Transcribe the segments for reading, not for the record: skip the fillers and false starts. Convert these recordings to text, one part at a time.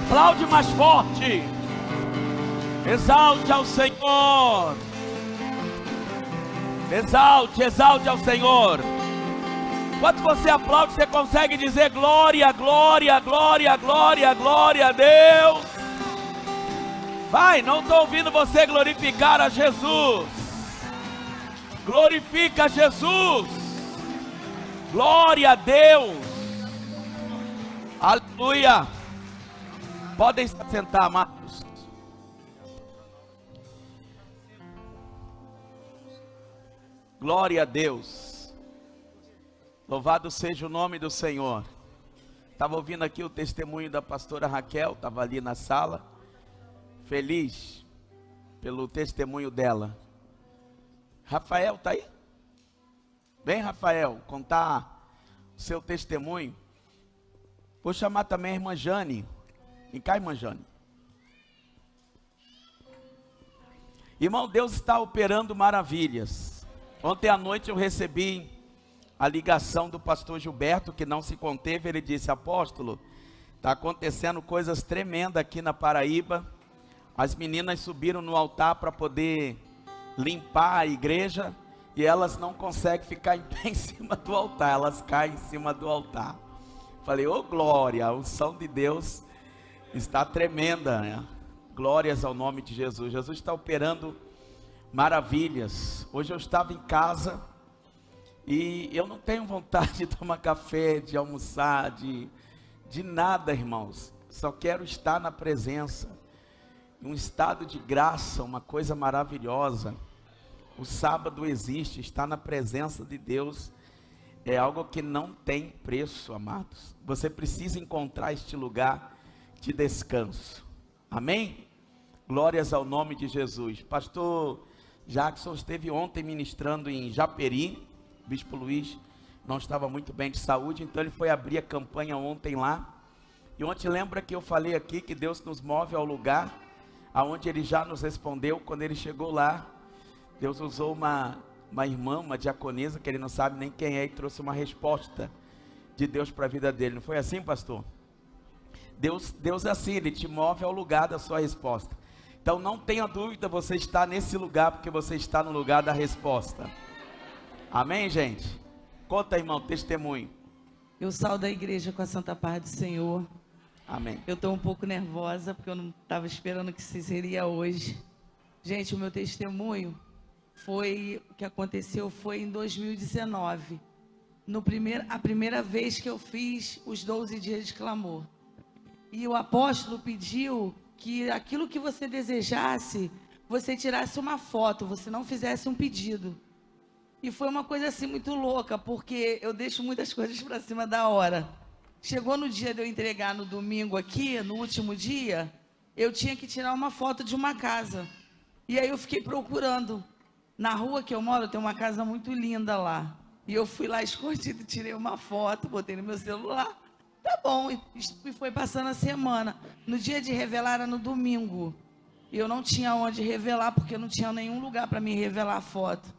Aplaude mais forte. Exalte ao Senhor. Exalte ao Senhor. Enquanto você aplaude, você consegue dizer glória, glória, glória, glória, glória a Deus. Vai, não estou ouvindo você glorificar a Jesus. Glorifica Jesus. Glória a Deus. Aleluia. Podem se sentar, amados. Glória a Deus. Louvado seja o nome do Senhor. Estava ouvindo aqui o testemunho da pastora Raquel, estava ali na sala. Feliz pelo testemunho dela. Rafael está aí? Vem, Rafael, contar o seu testemunho. Vou chamar também a irmã Jane. Vem cá, irmã Jane. Irmão, Deus está operando maravilhas. Ontem à noite eu recebi a ligação do pastor Gilberto, que não se conteve. Ele disse: apóstolo, está acontecendo coisas tremendas aqui na Paraíba. As meninas subiram no altar para poder limpar a igreja, e elas não conseguem ficar em pé em cima do altar, elas caem em cima do altar. Falei: ô glória, a unção de Deus está tremenda, né? Glórias ao nome de Jesus. Jesus está operando maravilhas. Hoje eu estava em casa e eu não tenho vontade de tomar café, de almoçar, de nada, irmãos. Só quero estar na presença, um estado de graça, uma coisa maravilhosa. O sábado existe, estar na presença de Deus é algo que não tem preço, amados. Você precisa encontrar este lugar de descanso. Amém? Glórias ao nome de Jesus. Pastor Jackson esteve ontem ministrando em Japeri. Bispo Luiz não estava muito bem de saúde, então ele foi abrir a campanha ontem lá. E ontem lembra que eu falei aqui que Deus nos move ao lugar aonde Ele já nos respondeu. Quando ele chegou lá, Deus usou uma irmã, uma diaconisa, que ele não sabe nem quem é, e trouxe uma resposta de Deus para a vida dele. Não foi assim, pastor? Deus é assim, Ele te move ao lugar da sua resposta. Então não tenha dúvida, você está nesse lugar porque você está no lugar da resposta. Amém, gente? Conta, irmão, testemunho. Eu saio da igreja com a santa paz do Senhor. Amém. Eu estou um pouco nervosa porque eu não estava esperando que isso seria hoje. Gente, o meu testemunho o que aconteceu foi em 2019. A primeira vez que eu fiz os 12 dias de clamor. E o apóstolo pediu que aquilo que você desejasse, você tirasse uma foto, você não fizesse um pedido. E foi uma coisa assim muito louca, porque eu deixo muitas coisas para cima da hora. Chegou no dia de eu entregar no domingo aqui, no último dia, eu tinha que tirar uma foto de uma casa. E aí eu fiquei procurando. Na rua que eu moro, tem uma casa muito linda lá. E eu fui lá escondido, tirei uma foto, botei no meu celular. Tá bom, e foi passando a semana. No dia de revelar era no domingo. E eu não tinha onde revelar, porque não tinha nenhum lugar para me revelar a foto.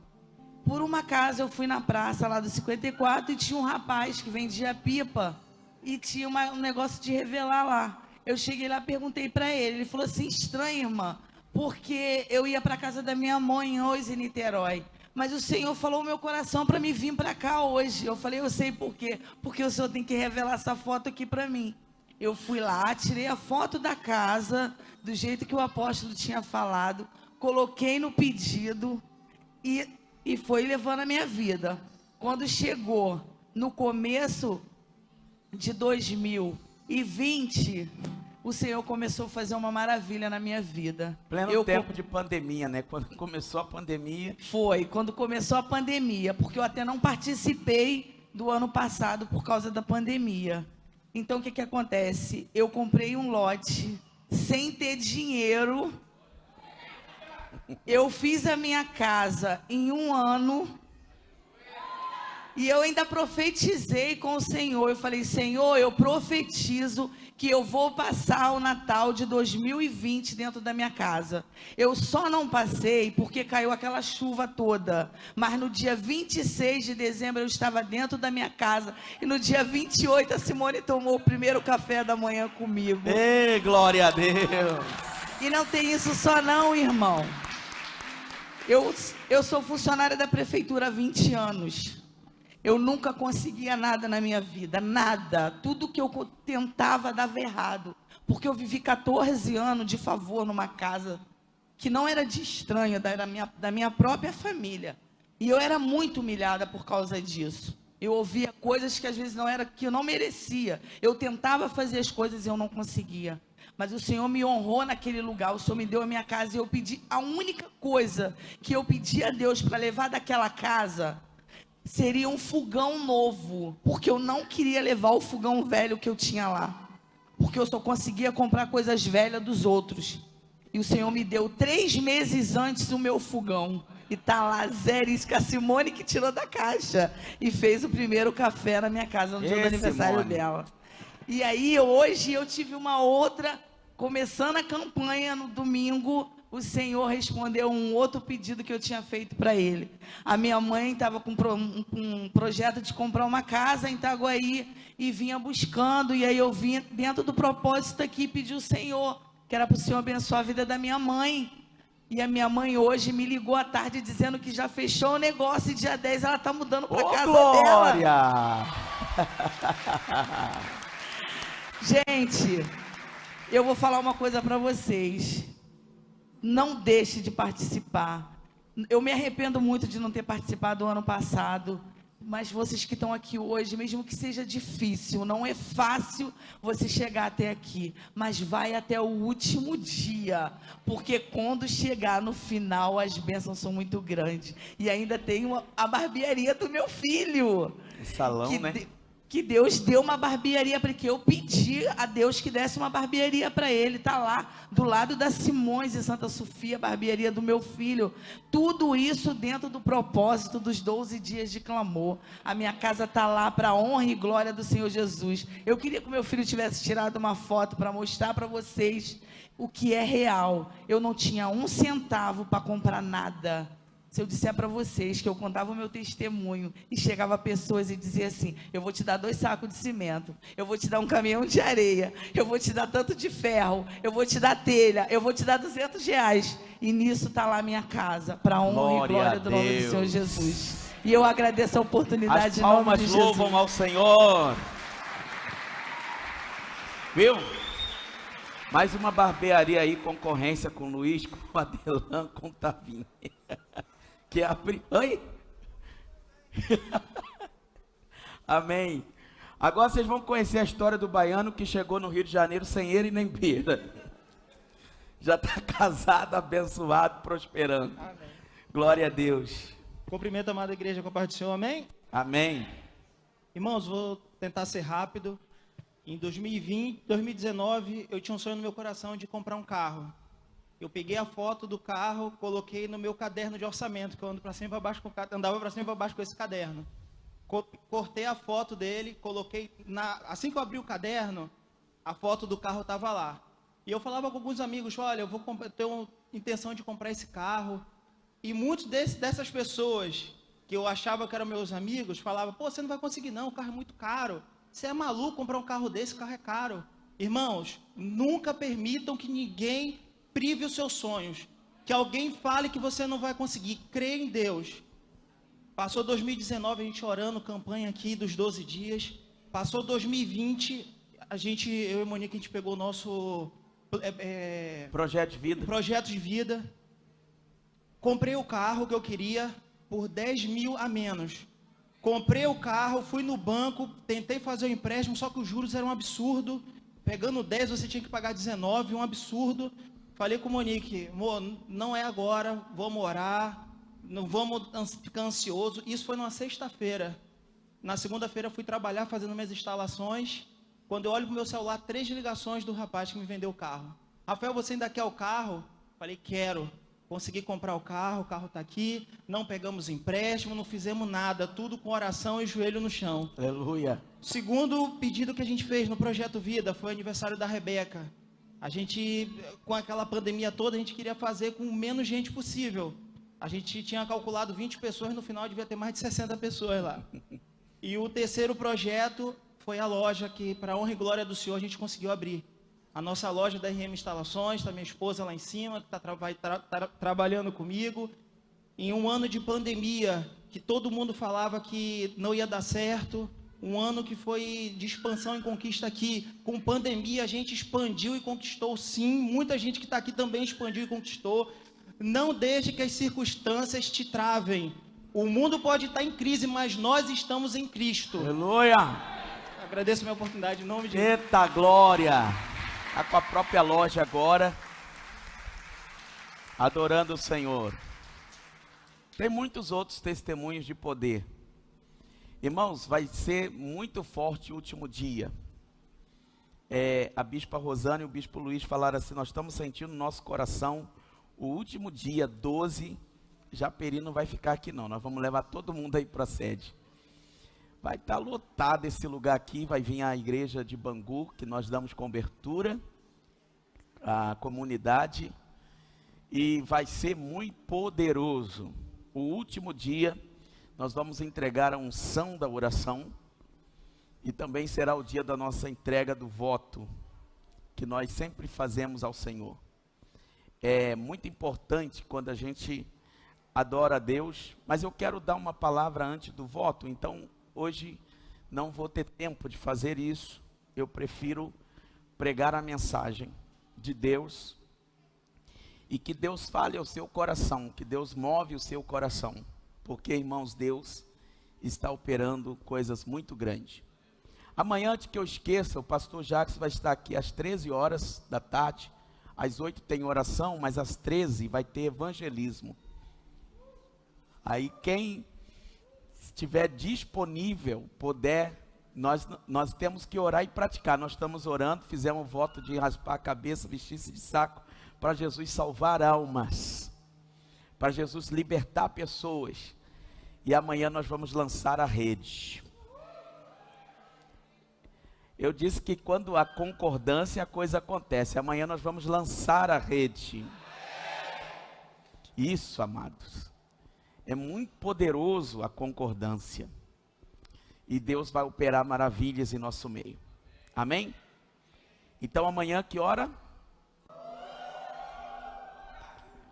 Por uma casa eu fui na praça lá do 54 e tinha um rapaz que vendia pipa. E tinha um negócio de revelar lá. Eu cheguei lá, perguntei para ele. Ele falou assim: estranho, irmã, porque eu ia para casa da minha mãe hoje em Niterói. Mas o Senhor falou no meu coração para me vir para cá hoje. Eu falei: eu sei por quê. Porque o Senhor tem que revelar essa foto aqui para mim. Eu fui lá, tirei a foto da casa, do jeito que o apóstolo tinha falado, coloquei no pedido e foi levando a minha vida. Quando chegou no começo de 2020, o Senhor começou a fazer uma maravilha na minha vida. Pleno tempo de pandemia, né? Quando começou a pandemia. Foi, quando começou a pandemia, porque eu até não participei do ano passado por causa da pandemia. Então, o que acontece? Eu comprei um lote sem ter dinheiro. Eu fiz a minha casa em um ano. E eu ainda profetizei com o Senhor. Eu falei: Senhor, eu profetizo que eu vou passar o Natal de 2020 dentro da minha casa. Eu só não passei porque caiu aquela chuva toda. Mas no dia 26 de dezembro eu estava dentro da minha casa. E no dia 28 a Simone tomou o primeiro café da manhã comigo. Ei, glória a Deus! E não tem isso só não, irmão. Eu sou funcionária da prefeitura há 20 anos. Eu nunca conseguia nada na minha vida, nada. Tudo que eu tentava dava errado. Porque eu vivi 14 anos de favor numa casa que não era de estranho, da minha própria família. E eu era muito humilhada por causa disso. Eu ouvia coisas que às vezes que eu não merecia. Eu tentava fazer as coisas e eu não conseguia. Mas o Senhor me honrou naquele lugar, o Senhor me deu a minha casa e eu pedi, a única coisa que eu pedi a Deus para levar daquela casa seria um fogão novo, porque eu não queria levar o fogão velho que eu tinha lá, porque eu só conseguia comprar coisas velhas dos outros. E o Senhor me deu 3 meses antes o meu fogão, e tá lá zero, isso que a Simone que tirou da caixa, e fez o primeiro café na minha casa, no dia do aniversário dela. E aí hoje eu tive uma outra, começando a campanha no domingo, o Senhor respondeu um outro pedido que eu tinha feito para Ele. A minha mãe estava com um projeto de comprar uma casa em Itaguaí e vinha buscando, e aí eu vinha dentro do propósito aqui e pedi ao Senhor, que era para o Senhor abençoar a vida da minha mãe. E a minha mãe hoje me ligou à tarde dizendo que já fechou o negócio e dia 10 ela está mudando para a casa glória! dela. Gente, eu vou falar uma coisa para vocês. Não deixe de participar. Eu me arrependo muito de não ter participado do ano passado, mas vocês que estão aqui hoje, mesmo que seja difícil, não é fácil você chegar até aqui, mas vai até o último dia, porque quando chegar no final, as bênçãos são muito grandes. E ainda tem a barbearia do meu filho. O salão, né? Que Deus deu uma barbearia, porque eu pedi a Deus que desse uma barbearia para ele. Está lá, do lado da Simões e Santa Sofia, a barbearia do meu filho. Tudo isso dentro do propósito dos 12 dias de clamor. A minha casa está lá para a honra e glória do Senhor Jesus. Eu queria que o meu filho tivesse tirado uma foto para mostrar para vocês o que é real. Eu não tinha 1 centavo para comprar nada. Se eu disser para vocês que eu contava o meu testemunho e chegava pessoas e dizia assim: eu vou te dar 2 sacos de cimento, eu vou te dar um caminhão de areia, eu vou te dar tanto de ferro, eu vou te dar telha, eu vou te dar R$200. E nisso está lá a minha casa, para a honra e glória do nome do Senhor Jesus. E eu agradeço a oportunidade. As palmas em nome de louvam Jesus. ao Senhor. Viu? Mais uma barbearia aí, concorrência com o Luiz, com o Adelan, com o Tavinho. Que abre. Oi? Amém. Agora vocês vão conhecer a história do baiano que chegou no Rio de Janeiro sem ele nem beira. Já está casado, abençoado, prosperando. Amém. Glória a Deus. Cumprimento a amada igreja com a paz do Senhor, amém? Amém. Irmãos, vou tentar ser rápido. Em 2019, eu tinha um sonho no meu coração de comprar um carro. Eu peguei a foto do carro, coloquei no meu caderno de orçamento, que eu ando para cima e para baixo, andava para cima e para baixo com esse caderno. Cortei a foto dele, coloquei, assim que eu abri o caderno, a foto do carro estava lá. E eu falava com alguns amigos: olha, eu tenho intenção de comprar esse carro. E muitos dessas pessoas, que eu achava que eram meus amigos, falavam: pô, você não vai conseguir não, o carro é muito caro. Você é maluco comprar um carro desse, o carro é caro. Irmãos, nunca permitam que ninguém prive os seus sonhos, que alguém fale que você não vai conseguir. Creia em Deus. Passou 2019, a gente orando, campanha aqui dos 12 dias. Passou 2020, eu e Monique, a gente pegou o nosso projeto de vida. Comprei o carro que eu queria por 10 mil a menos. Comprei o carro, fui no banco, tentei fazer o empréstimo, só que os juros eram um absurdo. Pegando 10, você tinha que pagar 19, um absurdo. Falei com o Monique: amor, não é agora, vamos orar, não vamos ficar ansioso. Isso foi numa sexta-feira. Na segunda-feira fui trabalhar fazendo minhas instalações. Quando eu olho para o meu celular, 3 ligações do rapaz que me vendeu o carro. Rafael, você ainda quer o carro? Falei: quero. consegui comprar o carro está aqui, não pegamos empréstimo, não fizemos nada, tudo com oração e joelho no chão. Aleluia. O segundo pedido que a gente fez no Projeto Vida foi o aniversário da Rebeca. A gente, com aquela pandemia toda, a gente queria fazer com menos gente possível. A gente tinha calculado 20 pessoas, no final devia ter mais de 60 pessoas lá. E o terceiro projeto foi a loja que, para a honra e glória do Senhor, a gente conseguiu abrir. A nossa loja da RM Instalações, está minha esposa lá em cima, que está trabalhando comigo. Em um ano de pandemia, que todo mundo falava que não ia dar certo, um ano que foi de expansão e conquista aqui. Com pandemia, a gente expandiu e conquistou, sim. Muita gente que está aqui também expandiu e conquistou. Não deixe que as circunstâncias te travem. O mundo pode estar em crise, mas nós estamos em Cristo. Aleluia. Agradeço a minha oportunidade em nome de Jesus. Eita glória. Está com a própria loja agora, adorando o Senhor. Tem muitos outros testemunhos de poder. Irmãos, vai ser muito forte o último dia. A bispa Rosana e o bispo Luiz falaram assim, nós estamos sentindo no nosso coração, o último dia, 12, Japeri não vai ficar aqui não, nós vamos levar todo mundo aí para a sede. Vai estar lotado esse lugar aqui, vai vir a igreja de Bangu, que nós damos cobertura, a comunidade, e vai ser muito poderoso. O último dia, nós vamos entregar a unção da oração, e também será o dia da nossa entrega do voto, que nós sempre fazemos ao Senhor. É muito importante quando a gente adora a Deus, mas eu quero dar uma palavra antes do voto, então hoje não vou ter tempo de fazer isso, eu prefiro pregar a mensagem de Deus, e que Deus fale ao seu coração, que Deus move o seu coração, porque, irmãos, Deus está operando coisas muito grandes. Amanhã, antes que eu esqueça, o pastor Jacques vai estar aqui às 13 horas da tarde, às 8 tem oração, mas às 13 vai ter evangelismo. Aí quem estiver disponível, puder, nós temos que orar e praticar. Nós estamos orando, fizemos um voto de raspar a cabeça, vestir-se de saco, para Jesus salvar almas, para Jesus libertar pessoas. E amanhã nós vamos lançar a rede. Eu disse que quando há concordância, a coisa acontece. Amanhã nós vamos lançar a rede. Isso, amados. É muito poderoso a concordância. E Deus vai operar maravilhas em nosso meio. Amém? Então amanhã, que hora?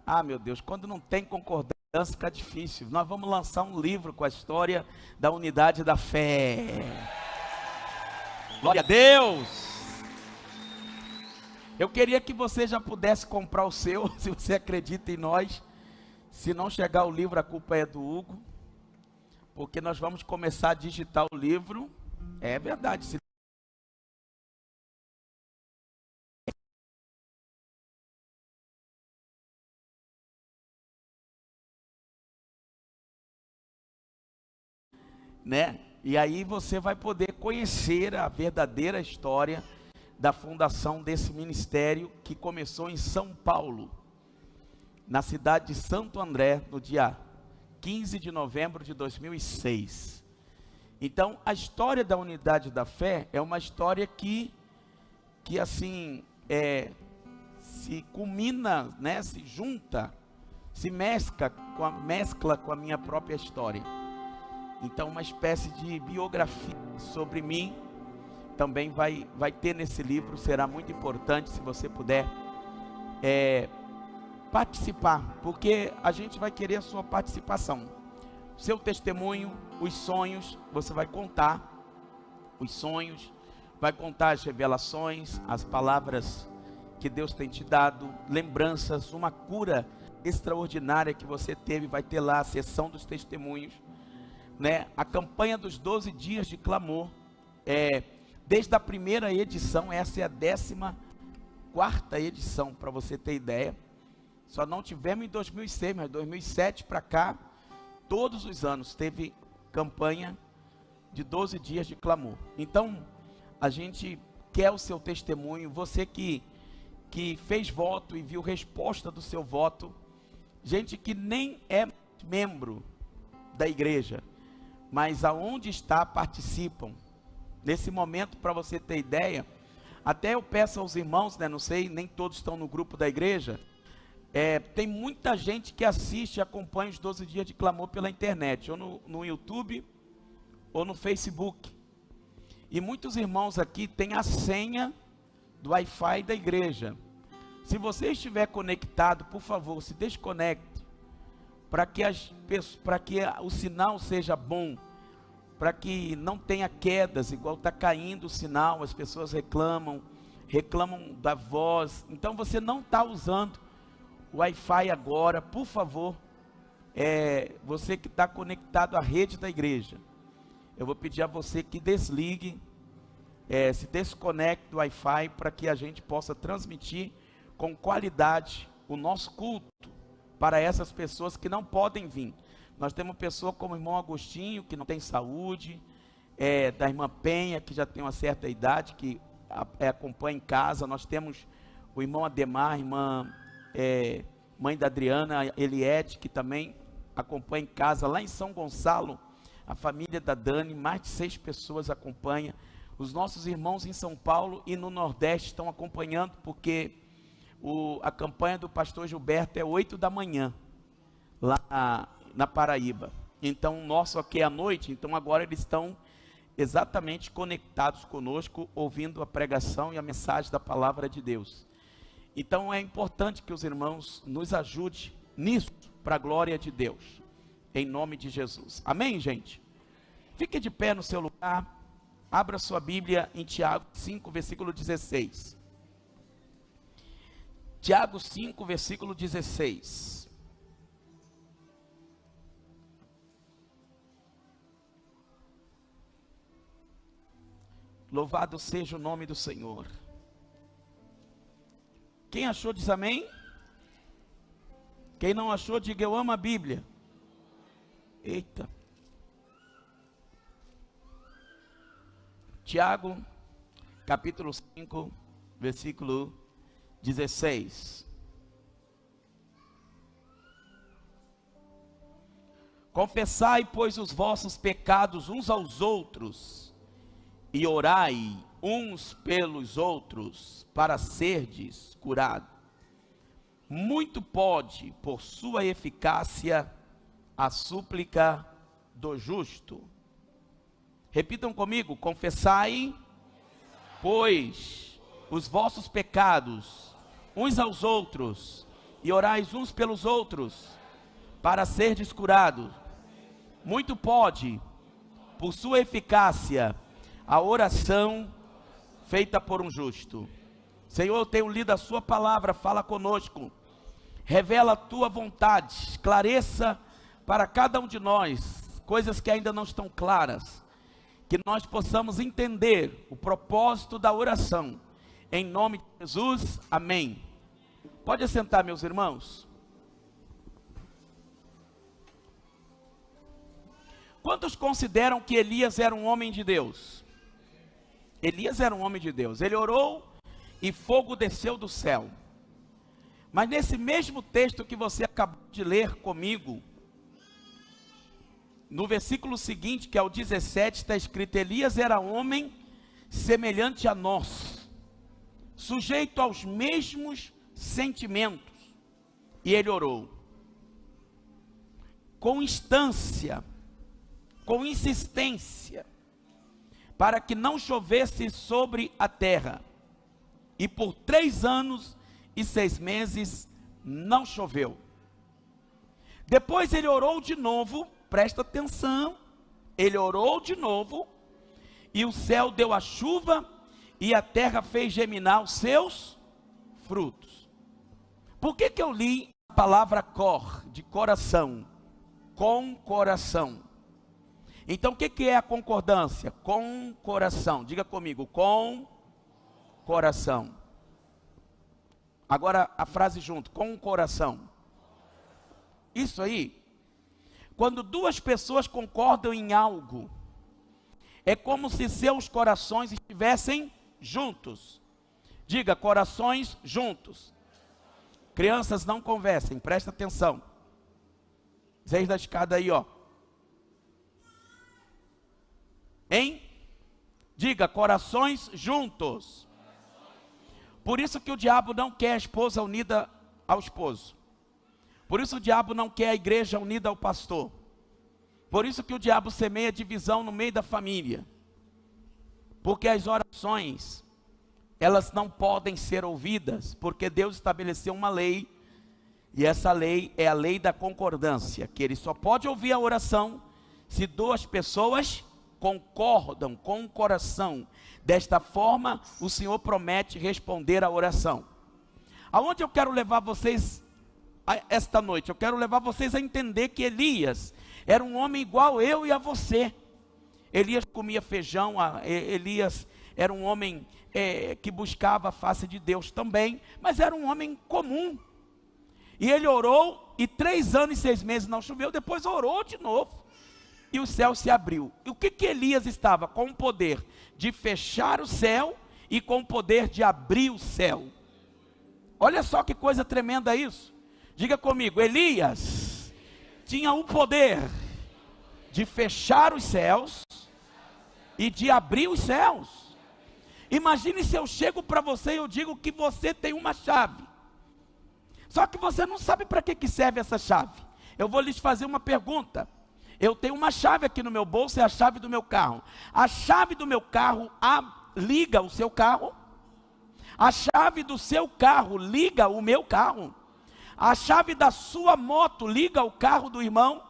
Ah, meu Deus, quando não tem concordância fica difícil. Nós vamos lançar um livro com a história da unidade da fé. Glória a Deus! Eu queria que você já pudesse comprar o seu, se você acredita em nós. Se não chegar o livro, a culpa é do Hugo. Porque nós vamos começar a digitar o livro. É verdade. Né? E aí você vai poder conhecer a verdadeira história da fundação desse ministério que começou em São Paulo, na cidade de Santo André, no dia 15 de novembro de 2006. Então, a história da unidade da fé é uma história que assim, se culmina, né, se junta, se mescla com a minha própria história. Então, uma espécie de biografia sobre mim também vai ter nesse livro. Será muito importante se você puder participar, porque a gente vai querer a sua participação. Seu testemunho, os sonhos, você vai contar os sonhos, vai contar as revelações, as palavras que Deus tem te dado, lembranças, uma cura extraordinária que você teve, vai ter lá a sessão dos testemunhos. Né? A campanha dos 12 dias de clamor, desde a primeira edição, essa é a 14ª edição, para você ter ideia. Só não tivemos em 2006, mas 2007 para cá, todos os anos teve campanha de 12 dias de clamor. Então, a gente quer o seu testemunho, você que fez voto e viu resposta do seu voto, gente que nem é membro da igreja, mas aonde está participam. Nesse momento, para você ter ideia, até eu peço aos irmãos, né, não sei, nem todos estão no grupo da igreja, tem muita gente que assiste e acompanha os 12 dias de clamor pela internet, ou no YouTube, ou no Facebook. E muitos irmãos aqui têm a senha do Wi-Fi da igreja. Se você estiver conectado, por favor, se desconecte, para que o sinal seja bom, para que não tenha quedas, igual está caindo o sinal, as pessoas reclamam da voz. Então você não está usando o Wi-Fi agora, por favor, você que está conectado à rede da igreja, eu vou pedir a você que desligue, se desconecte do Wi-Fi, para que a gente possa transmitir com qualidade o nosso culto para essas pessoas que não podem vir. Nós temos pessoas como o irmão Agostinho, que não tem saúde, da irmã Penha, que já tem uma certa idade, que acompanha em casa. Nós temos o irmão Ademar, a irmã mãe da Adriana, Eliette, que também acompanha em casa. Lá em São Gonçalo, a família da Dani, mais de 6 pessoas acompanham. Os nossos irmãos em São Paulo e no Nordeste estão acompanhando, porque a campanha do pastor Gilberto é 8 da manhã, lá na Paraíba. Então o nosso aqui é à noite, então agora eles estão exatamente conectados conosco, ouvindo a pregação e a mensagem da palavra de Deus. Então é importante que os irmãos nos ajudem nisso, para a glória de Deus, em nome de Jesus. Amém, gente? Fique de pé no seu lugar, abra sua Bíblia em Tiago 5, versículo 16. Tiago 5, versículo 16. Louvado seja o nome do Senhor. Quem achou diz amém? Quem não achou, diga eu amo a Bíblia. Eita. Tiago, capítulo 5, versículo 16. Confessai, pois, os vossos pecados uns aos outros, e orai uns pelos outros, para serdes curados. Muito pode, por sua eficácia, a súplica do justo. Repitam comigo: confessai, pois, os vossos pecados uns aos outros, e orais uns pelos outros, para serdes curados. Muito pode, por sua eficácia, a oração feita por um justo. Senhor, eu tenho lido a sua palavra, fala conosco, revela a tua vontade, esclareça para cada um de nós coisas que ainda não estão claras, que nós possamos entender o propósito da oração, em nome de Jesus, amém. Pode assentar, meus irmãos. Quantos consideram que Elias era um homem de Deus? Elias era um homem de Deus. Ele orou e fogo desceu do céu. Mas nesse mesmo texto que você acabou de ler comigo, no versículo seguinte, que é o 17, está escrito: Elias era homem semelhante a nós, sujeito aos mesmos sentimentos, e ele orou com instância, com insistência, para que não chovesse sobre a terra. E por 3 anos e 6 meses não choveu. Depois ele orou de novo, presta atenção, ele orou de novo, e o céu deu a chuva, e a terra fez germinar os seus frutos. Por que eu li a palavra cor, de coração? Com coração. Então o que é a concordância? Com coração. Diga comigo: com coração. Agora a frase junto: com coração. Isso aí, quando 2 pessoas concordam em algo, é como se seus corações estivessem juntos. Diga: corações juntos. Crianças, não conversem, presta atenção. Desde a escada aí, ó. Hein? Diga, corações juntos. Por isso que o diabo não quer a esposa unida ao esposo. Por isso o diabo não quer a igreja unida ao pastor. Por isso que o diabo semeia divisão no meio da família. Porque as orações, elas não podem ser ouvidas, porque Deus estabeleceu uma lei, e essa lei é a lei da concordância, que ele só pode ouvir a oração se duas pessoas concordam com o coração. Desta forma, o Senhor promete responder a oração. Aonde eu quero levar vocês esta noite? Eu quero levar vocês a entender que Elias era um homem igual eu e a você. Elias comia feijão, Elias era um homem que buscava a face de Deus também, mas era um homem comum. E ele orou, e 3 anos e 6 meses não choveu, depois orou de novo, e o céu se abriu. E o que Elias estava? Com o poder de fechar o céu, e com o poder de abrir o céu. Olha só que coisa tremenda isso. Diga comigo, Elias tinha o poder de fechar os céus e de abrir os céus. Imagine se eu chego para você e eu digo que você tem uma chave. Só que você não sabe para que serve essa chave. Eu vou lhes fazer uma pergunta. Eu tenho uma chave aqui no meu bolso, é a chave do meu carro. A chave do meu carro liga o seu carro? A chave do seu carro liga o meu carro? A chave da sua moto liga o carro do irmão?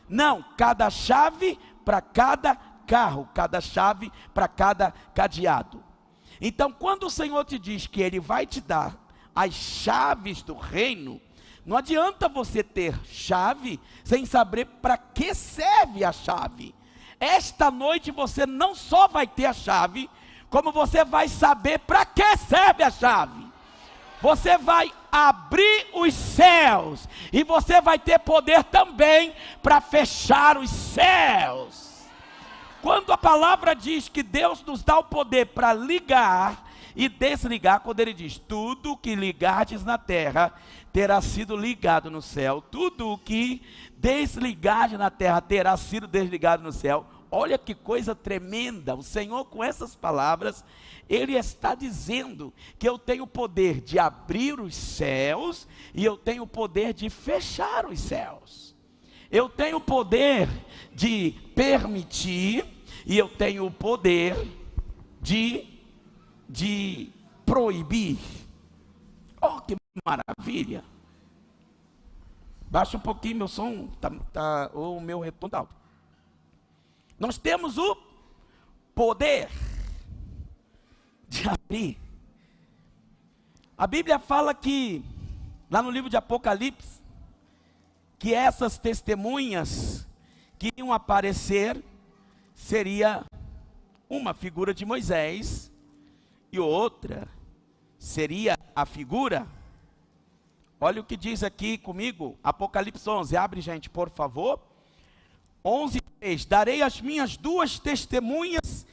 Não, cada chave para cada carro, cada chave para cada cadeado. Então, quando o Senhor te diz que Ele vai te dar as chaves do reino, não adianta você ter chave sem saber para que serve a chave. Esta noite você não só vai ter a chave, como você vai saber para que serve a chave. Você vai abrir os céus, e você vai ter poder também para fechar os céus. Quando a palavra diz que Deus nos dá o poder para ligar e desligar, quando Ele diz, tudo que ligardes na terra, terá sido ligado no céu, tudo o que desligardes na terra, terá sido desligado no céu. Olha que coisa tremenda, o Senhor com essas palavras, Ele está dizendo que eu tenho o poder de abrir os céus, e eu tenho o poder de fechar os céus. Eu tenho o poder de permitir, e eu tenho o poder de proibir. Oh, que maravilha! Baixa um pouquinho meu som, o meu retorno tá alto. Nós temos o poder de abrir. A Bíblia fala que, lá no livro de Apocalipse, que essas testemunhas que iam aparecer, seria uma figura de Moisés, e outra seria a figura, olha o que diz aqui comigo, Apocalipse 11, abre gente por favor, 11:3, darei as minhas 2 testemunhas,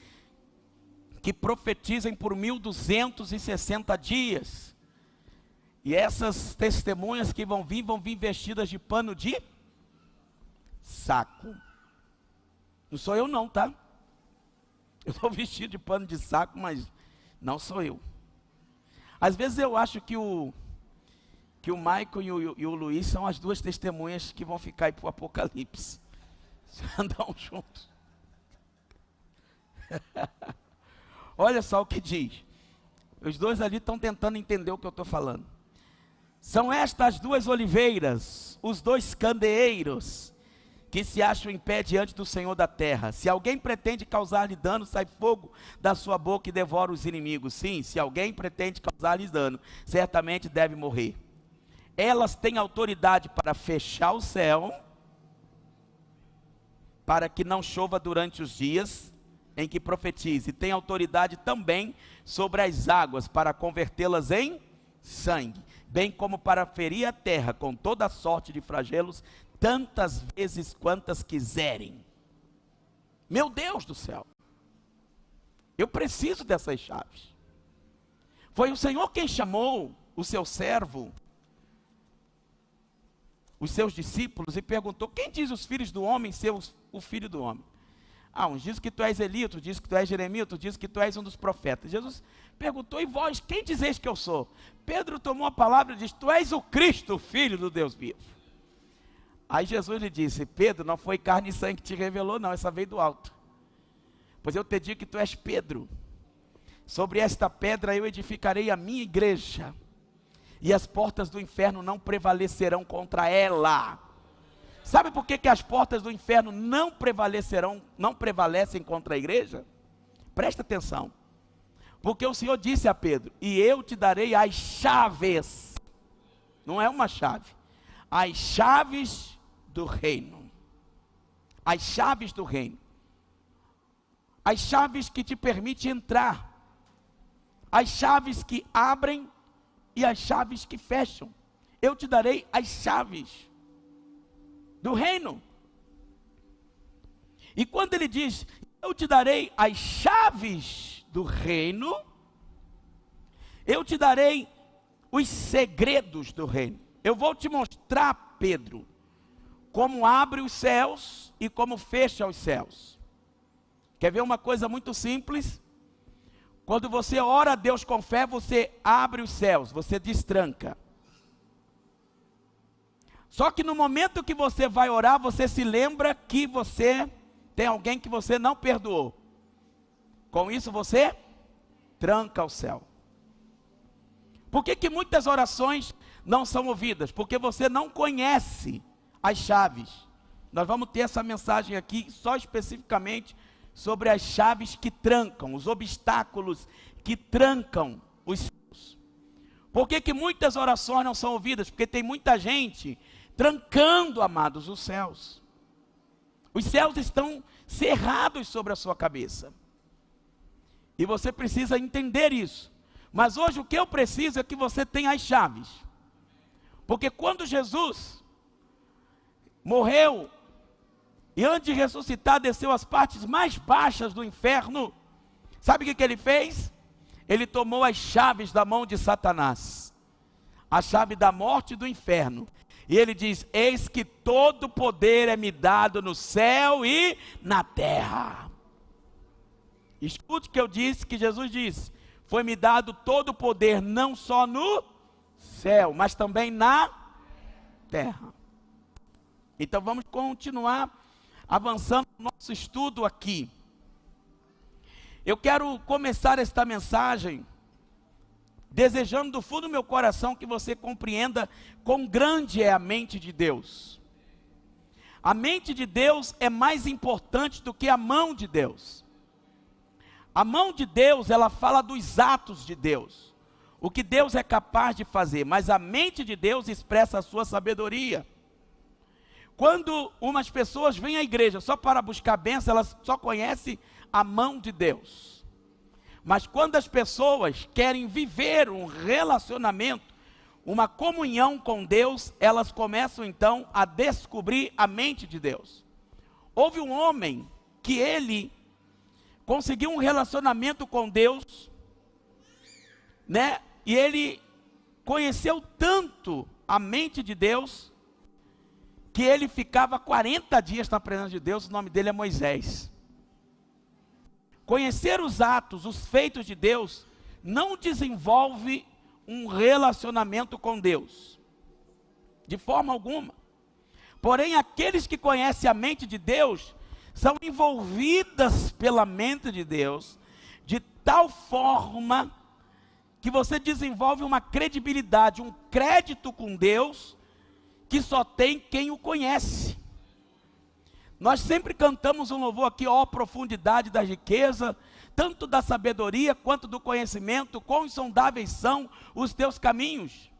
que profetizem por 1260 dias, e essas testemunhas que vão vir vestidas de pano de saco. Não sou eu não, tá? Eu estou vestido de pano de saco, mas não sou eu. Às vezes eu acho que o Michael e o Luiz são as 2 testemunhas que vão ficar aí para o Apocalipse. Andam juntos. Olha só o que diz. Os 2 ali estão tentando entender o que eu estou falando. São estas 2 oliveiras, os 2 candeeiros, que se acham em pé diante do Senhor da terra. Se alguém pretende causar-lhe dano, sai fogo da sua boca e devora os inimigos. Sim, se alguém pretende causar-lhe dano, certamente deve morrer. Elas têm autoridade para fechar o céu, para que não chova durante os dias em que profetize. Tem autoridade também sobre as águas, para convertê-las em sangue, bem como para ferir a terra com toda sorte de flagelos, tantas vezes quantas quiserem. Meu Deus do céu, eu preciso dessas chaves. Foi o Senhor quem chamou o seu servo os seus discípulos e perguntou: quem diz os filhos do homem ser o filho do homem? Uns dizem que tu és Elias, outros dizem que tu és Jeremias, outros dizem que tu és um dos profetas. Jesus perguntou: e vós, quem dizeis que eu sou? Pedro tomou a palavra e disse: tu és o Cristo, o Filho do Deus vivo. Aí Jesus lhe disse: Pedro, não foi carne e sangue que te revelou, não, essa veio do alto. Pois eu te digo que tu és Pedro. Sobre esta pedra eu edificarei a minha igreja, e as portas do inferno não prevalecerão contra ela. Sabe por que as portas do inferno não prevalecem contra a igreja? Presta atenção. Porque o Senhor disse a Pedro: e eu te darei as chaves. Não é uma chave. As chaves do reino. As chaves do reino. As chaves que te permitem entrar. As chaves que abrem e as chaves que fecham. Eu te darei as chaves do reino. E quando ele diz: eu te darei as chaves do reino, eu te darei os segredos do reino. Eu vou te mostrar, Pedro, como abre os céus e como fecha os céus. Quer ver uma coisa muito simples? Quando você ora a Deus com fé, você abre os céus, você destranca. Só que no momento que você vai orar, você se lembra que você tem alguém que você não perdoou. Com isso você tranca o céu. Por que muitas orações não são ouvidas? Porque você não conhece as chaves. Nós vamos ter essa mensagem aqui só especificamente sobre as chaves que trancam, os obstáculos que trancam os céus. Por que muitas orações não são ouvidas? Porque tem muita gente trancando, amados, os céus. Os céus estão cerrados sobre a sua cabeça. E você precisa entender isso. Mas hoje o que eu preciso é que você tenha as chaves. Porque quando Jesus morreu e antes de ressuscitar desceu às partes mais baixas do inferno, sabe o que ele fez? Ele tomou as chaves da mão de Satanás, a chave da morte e do inferno. E ele diz: eis que todo poder é me dado no céu e na terra. Escute o que eu disse, que Jesus disse: foi-me dado todo o poder, não só no céu, mas também na terra. Então vamos continuar avançando no nosso estudo aqui. Eu quero começar esta mensagem desejando do fundo do meu coração que você compreenda quão grande é a mente de Deus. A mente de Deus é mais importante do que a mão de Deus. A mão de Deus, ela fala dos atos de Deus, o que Deus é capaz de fazer, mas a mente de Deus expressa a sua sabedoria. Quando umas pessoas vêm à igreja só para buscar bênção, elas só conhecem a mão de Deus. Mas quando as pessoas querem viver um relacionamento, uma comunhão com Deus, elas começam então a descobrir a mente de Deus. Houve um homem que ele conseguiu um relacionamento com Deus, né? E ele conheceu tanto a mente de Deus, que ele ficava 40 dias na presença de Deus. O nome dele é Moisés. Conhecer os atos, os feitos de Deus, não desenvolve um relacionamento com Deus, de forma alguma. Porém, aqueles que conhecem a mente de Deus, são envolvidas pela mente de Deus, de tal forma, que você desenvolve uma credibilidade, um crédito com Deus, que só tem quem o conhece. Nós sempre cantamos um louvor aqui: ó profundidade da riqueza, tanto da sabedoria quanto do conhecimento, quão insondáveis são os teus caminhos.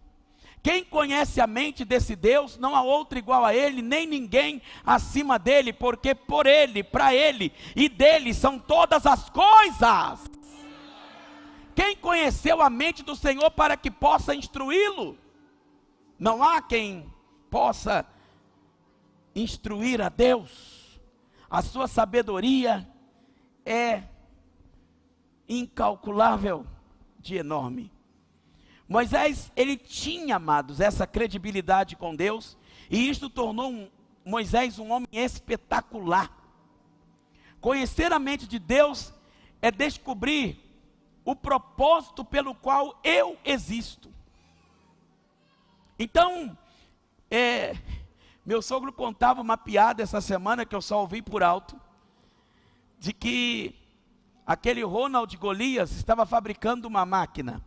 Quem conhece a mente desse Deus, não há outro igual a Ele, nem ninguém acima dEle, porque por Ele, para Ele e dEle são todas as coisas. Quem conheceu a mente do Senhor para que possa instruí-lo? Não há quem possa instruir a Deus. A sua sabedoria é incalculável, de enorme. Moisés, ele tinha, amados, essa credibilidade com Deus, E isto tornou Moisés um homem espetacular. Conhecer a mente de Deus é descobrir o propósito pelo qual eu existo. Então, meu sogro contava uma piada essa semana, que eu só ouvi por alto, de que aquele Ronald Golias estava fabricando uma máquina.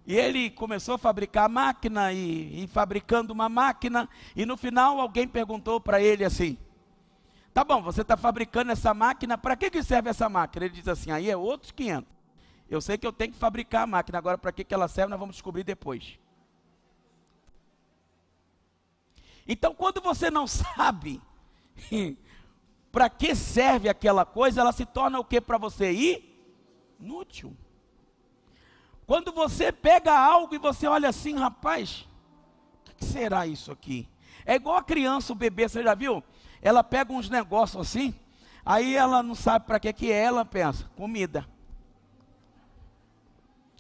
E ele começou a fabricar a máquina e fabricando uma máquina, e no final alguém perguntou para ele assim: tá bom, você está fabricando essa máquina, para que serve essa máquina? Ele diz assim: aí é outros 500. Eu sei que eu tenho que fabricar a máquina, agora para que ela serve nós vamos descobrir depois. Então, quando você não sabe para que serve aquela coisa, ela se torna o que para você? Inútil. Quando você pega algo e você olha assim, rapaz, o que será isso aqui? É igual a criança, o bebê, você já viu? Ela pega uns negócios assim, aí ela não sabe para que é, ela pensa, comida.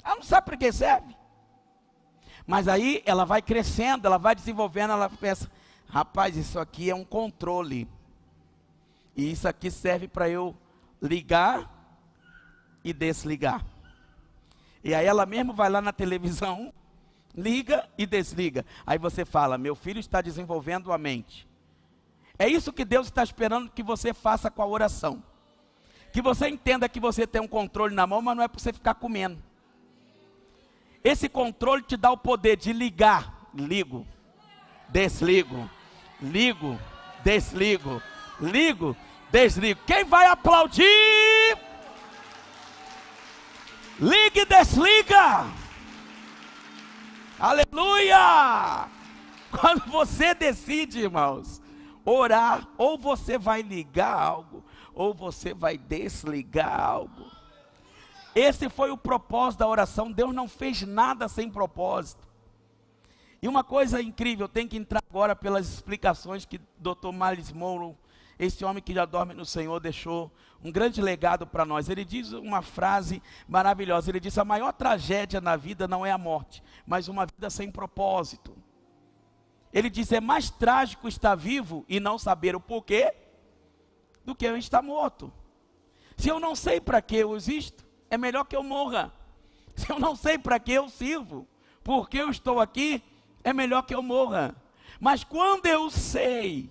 Ela não sabe para que serve. Mas aí ela vai crescendo, ela vai desenvolvendo, ela pensa, rapaz, isso aqui é um controle. E isso aqui serve para eu ligar e desligar. E aí ela mesmo vai lá na televisão, liga e desliga. Aí você fala, meu filho está desenvolvendo a mente. É isso que Deus está esperando que você faça com a oração. Que você entenda que você tem um controle na mão, mas não é para você ficar comendo. Esse controle te dá o poder de ligar, ligo, desligo, ligo, desligo, ligo, desligo. Quem vai aplaudir? Liga e desliga. Aleluia! Quando você decide, irmãos, orar, ou você vai ligar algo, ou você vai desligar algo. Esse foi o propósito da oração. Deus não fez nada sem propósito. E uma coisa incrível, eu tenho que entrar agora pelas explicações que Dr. Myles Munroe, esse homem que já dorme no Senhor, deixou um grande legado para nós. Ele diz uma frase maravilhosa, ele diz: a maior tragédia na vida não é a morte, mas uma vida sem propósito. Ele diz, é mais trágico estar vivo e não saber o porquê, do que eu estar morto. Se eu não sei para que eu existo, é melhor que eu morra. Se eu não sei para que eu sirvo, porque eu estou aqui, é melhor que eu morra. Mas quando eu sei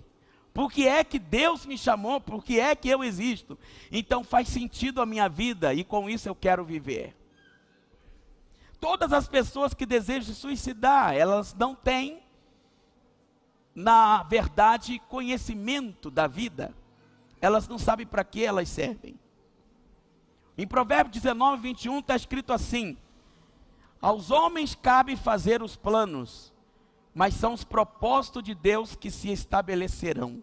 porque é que Deus me chamou, porque é que eu existo, então faz sentido a minha vida e com isso eu quero viver. Todas as pessoas que desejam se suicidar, elas não têm, na verdade, conhecimento da vida. Elas não sabem para que elas servem. Em Provérbios 19, 21 está escrito assim: aos homens cabe fazer os planos, mas são os propósitos de Deus que se estabelecerão.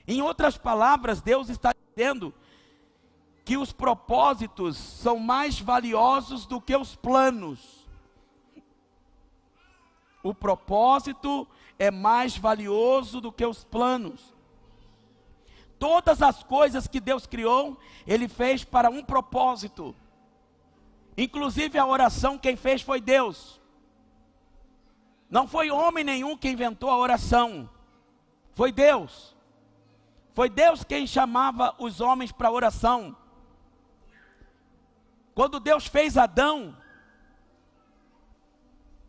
Em outras palavras, Deus está dizendo que os propósitos são mais valiosos do que os planos. O propósito é mais valioso do que os planos. Todas as coisas que Deus criou, Ele fez para um propósito. Inclusive a oração, quem fez foi Deus. Não foi homem nenhum que inventou a oração. Foi Deus. Foi Deus quem chamava os homens para a oração. Quando Deus fez Adão,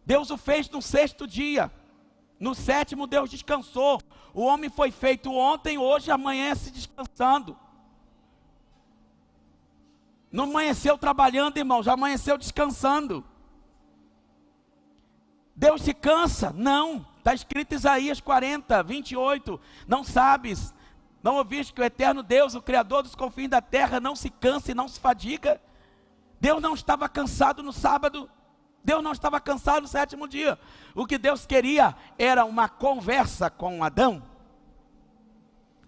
Deus o fez no 6º dia. No 7º Deus descansou. O homem foi feito ontem, hoje amanhece descansando. Não amanheceu trabalhando, irmão, já amanheceu descansando. Deus se cansa? Não. Está escrito em Isaías 40, 28. Não sabes, não ouviste que o eterno Deus, o Criador dos confins da terra, não se cansa e não se fadiga? Deus não estava cansado no sábado. Deus não estava cansado no 7º dia. O que Deus queria era uma conversa com Adão.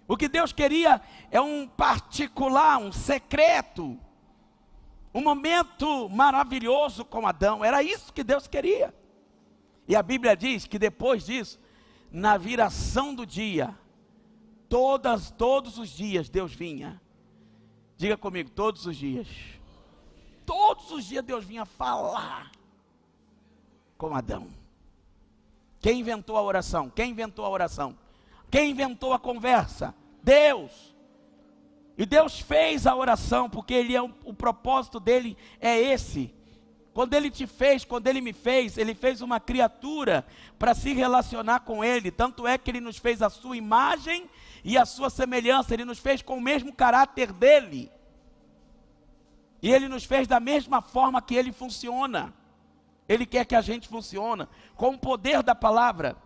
O que Deus queria é um particular, um secreto, um momento maravilhoso com Adão. Era isso que Deus queria. E a Bíblia diz que depois disso, na viração do dia, todos os dias Deus vinha. Diga comigo, todos os dias. Todos os dias Deus vinha falar com Adão. Quem inventou a oração? Quem inventou a oração? Quem inventou a conversa? Deus. E Deus fez a oração, porque o propósito dele é esse. Quando ele te fez, quando ele me fez, ele fez uma criatura para se relacionar com ele. Tanto é que ele nos fez a sua imagem e a sua semelhança. Ele nos fez com o mesmo caráter dele. E ele nos fez da mesma forma que ele funciona. Ele quer que a gente funcione com o poder da palavra.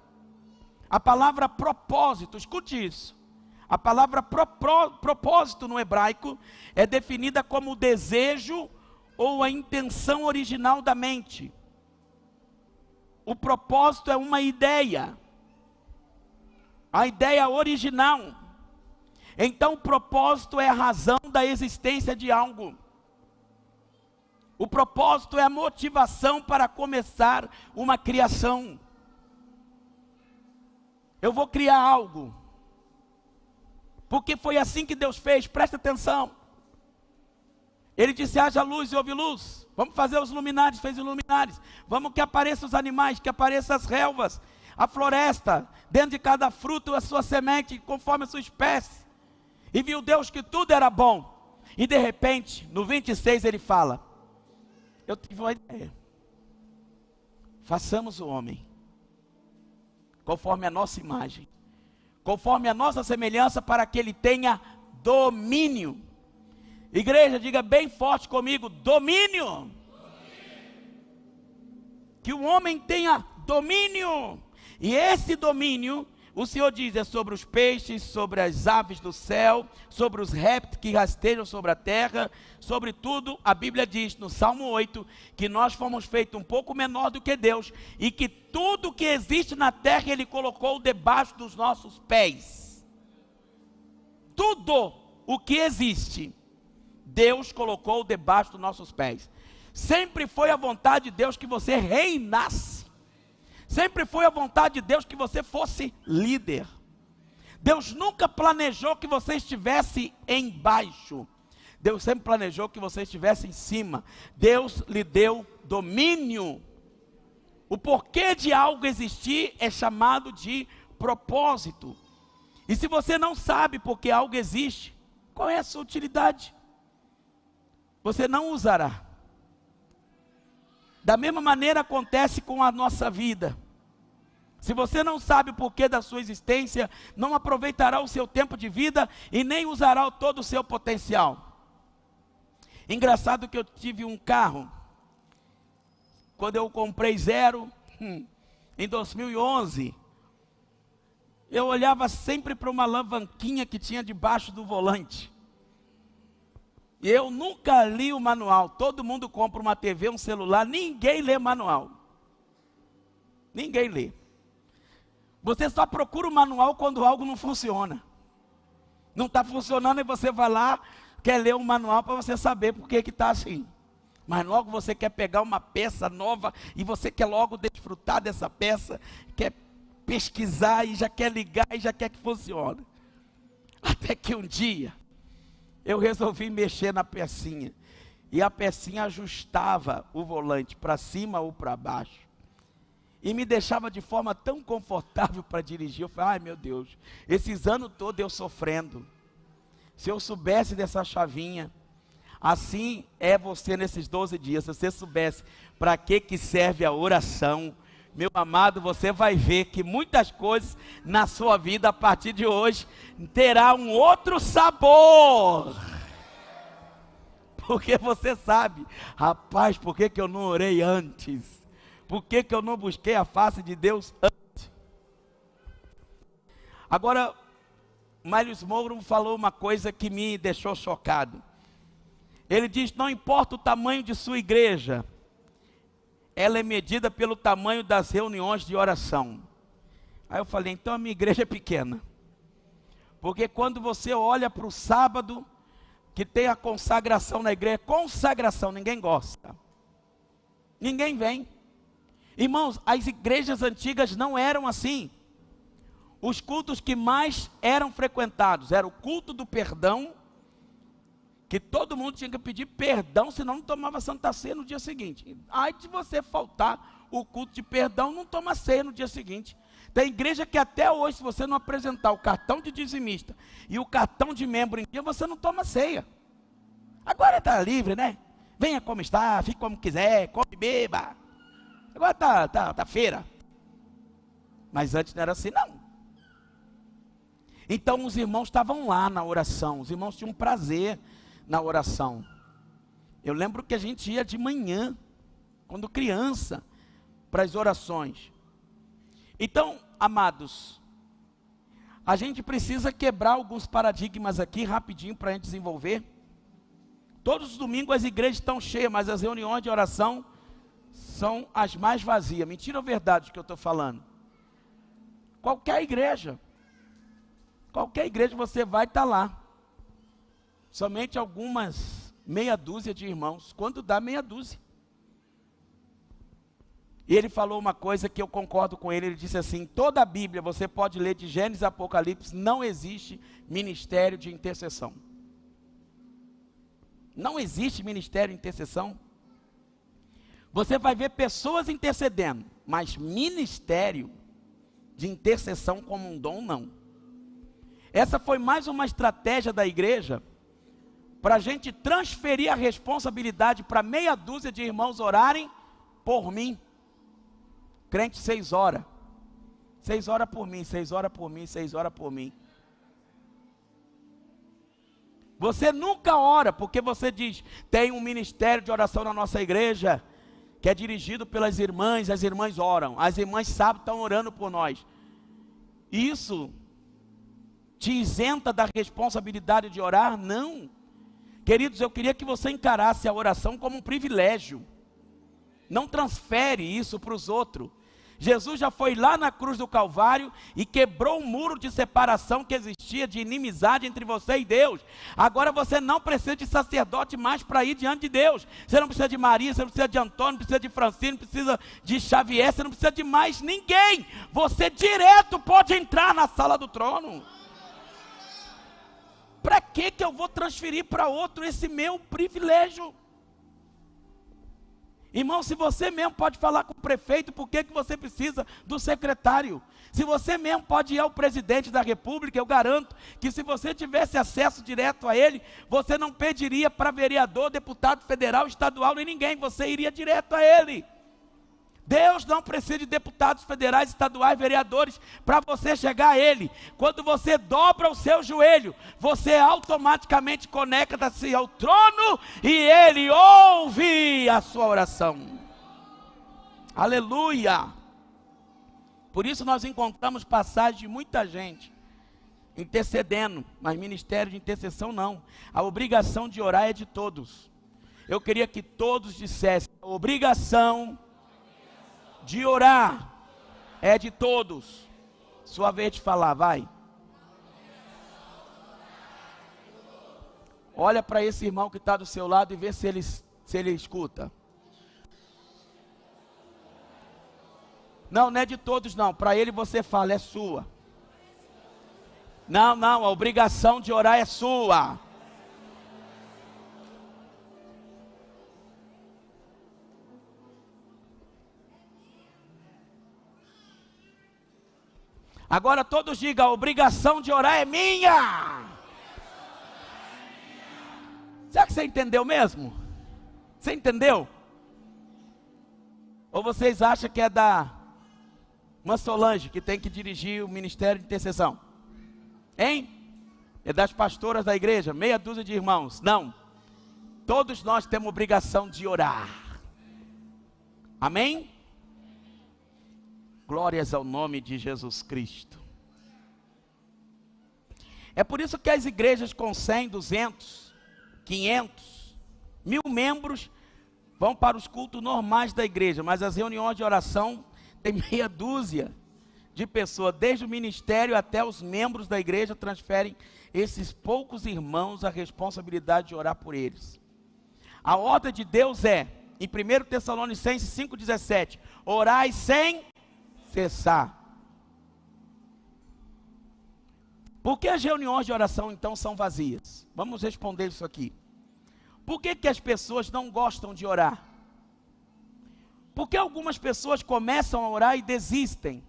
A palavra propósito, escute isso. A palavra propósito no hebraico é definida como o desejo ou a intenção original da mente. O propósito é uma ideia. A ideia original. Então o propósito é a razão da existência de algo. O propósito é a motivação para começar uma criação. Eu vou criar algo. Porque foi assim que Deus fez, presta atenção. Ele disse, haja luz e houve luz. Vamos fazer os luminares, fez os luminares. Vamos que apareçam os animais, que apareçam as relvas, a floresta, dentro de cada fruto a sua semente, conforme a sua espécie. E viu Deus que tudo era bom. E de repente, no 26 ele fala, eu tive uma ideia. Façamos o homem, conforme a nossa imagem, conforme a nossa semelhança, para que ele tenha domínio. Igreja, diga bem forte comigo, domínio. Que o homem tenha domínio. E esse domínio, o Senhor diz, é sobre os peixes, sobre as aves do céu, sobre os répteis que rastejam sobre a terra, sobre tudo. A Bíblia diz no Salmo 8, que nós fomos feitos um pouco menor do que Deus, e que tudo que existe na terra, Ele colocou debaixo dos nossos pés. Tudo o que existe, Deus colocou debaixo dos nossos pés. Sempre foi a vontade de Deus que você reinasse. Sempre foi a vontade de Deus que você fosse líder. Deus nunca planejou que você estivesse embaixo. Deus sempre planejou que você estivesse em cima. Deus lhe deu domínio. O porquê de algo existir é chamado de propósito. E se você não sabe por que algo existe, qual é a sua utilidade? Você não usará. Da mesma maneira acontece com a nossa vida. Se você não sabe o porquê da sua existência, não aproveitará o seu tempo de vida e nem usará todo o seu potencial. Engraçado que eu tive um carro, quando eu comprei zero, em 2011, eu olhava sempre para uma alavanquinha que tinha debaixo do volante. E eu nunca li o manual. Todo mundo compra uma TV, um celular, ninguém lê manual. Ninguém lê. Você só procura o manual quando algo não funciona. Não está funcionando e você vai lá, quer ler o manual para você saber por que está assim. Mas logo você quer pegar uma peça nova e você quer logo desfrutar dessa peça, quer pesquisar e já quer ligar e já quer que funcione. Até que um dia eu resolvi mexer na pecinha. E a pecinha ajustava o volante para cima ou para baixo. E me deixava de forma tão confortável para dirigir. Eu falei, ai meu Deus, esses anos todos eu sofrendo. Se eu soubesse dessa chavinha. Assim é você nesses 12 dias. Se você soubesse para que serve a oração, meu amado, você vai ver que muitas coisas na sua vida a partir de hoje terá um outro sabor. Porque você sabe, rapaz, por que eu não orei antes? Por que eu não busquei a face de Deus antes? Agora, Miles Monroe falou uma coisa que me deixou chocado. Ele diz, não importa o tamanho de sua igreja, ela é medida pelo tamanho das reuniões de oração. Aí eu falei, então a minha igreja é pequena. Porque quando você olha para o sábado, que tem a consagração na igreja, consagração, ninguém gosta. Ninguém vem. Irmãos, as igrejas antigas não eram assim. Os cultos que mais eram frequentados, era o culto do perdão que todo mundo tinha que pedir perdão, senão não tomava Santa Ceia no dia seguinte. Aí se você faltar o culto de perdão, não toma ceia no dia seguinte. Tem igreja que até hoje, se você não apresentar o cartão de dizimista e o cartão de membro em dia, você não toma ceia. Agora está livre, né? Venha como está, fique como quiser, come e beba. Agora tá feira. Mas antes não era assim, não. Então os irmãos estavam lá na oração, os irmãos tinham prazer na oração. Eu lembro que a gente ia de manhã, quando criança, para as orações. Então, amados, a gente precisa quebrar alguns paradigmas aqui, rapidinho, para a gente desenvolver. Todos os domingos as igrejas estão cheias, mas as reuniões de oração são as mais vazias. Mentira ou verdade que eu estou falando? Qualquer igreja você vai estar lá. Somente algumas meia dúzia de irmãos, quando dá meia dúzia. E ele falou uma coisa que eu concordo com ele, ele disse assim, toda a Bíblia, você pode ler de Gênesis a Apocalipse, não existe ministério de intercessão. Não existe ministério de intercessão. Você vai ver pessoas intercedendo, mas ministério de intercessão como um dom, não. Essa foi mais uma estratégia da igreja, para a gente transferir a responsabilidade para meia dúzia de irmãos orarem por mim. Crente 6 horas. 6 horas por mim, 6 horas por mim, 6 horas por mim. Você nunca ora, porque você diz, tem um ministério de oração na nossa igreja, que é dirigido pelas irmãs, as irmãs oram, as irmãs sabem, estão orando por nós. Isso te isenta da responsabilidade de orar? Não. Queridos, eu queria que você encarasse a oração como um privilégio. Não transfere isso para os outros. Jesus já foi lá na cruz do Calvário e quebrou o muro de separação que existia, de inimizade entre você e Deus. Agora você não precisa de sacerdote mais para ir diante de Deus. Você não precisa de Maria, você não precisa de Antônio, não precisa de Francine, não precisa de Xavier, você não precisa de mais ninguém. Você direto pode entrar na sala do trono. Para que eu vou transferir para outro esse meu privilégio? Irmão, se você mesmo pode falar com o prefeito, por que você precisa do secretário? Se você mesmo pode ir ao presidente da república, eu garanto que se você tivesse acesso direto a ele, você não pediria para vereador, deputado federal, estadual, nem ninguém, você iria direto a ele. Deus não precisa de deputados federais, estaduais, vereadores, para você chegar a ele. Quando você dobra o seu joelho, você automaticamente conecta-se ao trono e ele ouve a sua oração. Aleluia! Por isso nós encontramos passagens de muita gente intercedendo, mas ministério de intercessão não. A obrigação de orar é de todos. Eu queria que todos dissessem, a obrigação de orar é de todos. Sua vez de falar, vai. Olha para esse irmão que está do seu lado e vê se ele escuta. Não é de todos não, para ele você fala, é sua. Não, a obrigação de orar é sua. Agora todos digam, a obrigação de orar é minha. Será que você entendeu mesmo? Você entendeu? Ou vocês acham que é da Irmã Solange que tem que dirigir o ministério de intercessão? Hein? É das pastoras da igreja, meia dúzia de irmãos. Não. Todos nós temos obrigação de orar. Amém? Glórias ao nome de Jesus Cristo. É por isso que as igrejas com 100, 200, 500, 1000 membros vão para os cultos normais da igreja, mas as reuniões de oração tem meia dúzia de pessoas, desde o ministério até os membros da igreja transferem esses poucos irmãos a responsabilidade de orar por eles. A ordem de Deus é, em 1 Tessalonicenses 5,17, orai sem cessar. Por que as reuniões de oração então são vazias? Vamos responder isso aqui. Por que que as pessoas não gostam de orar? Porque algumas pessoas começam a orar e desistem.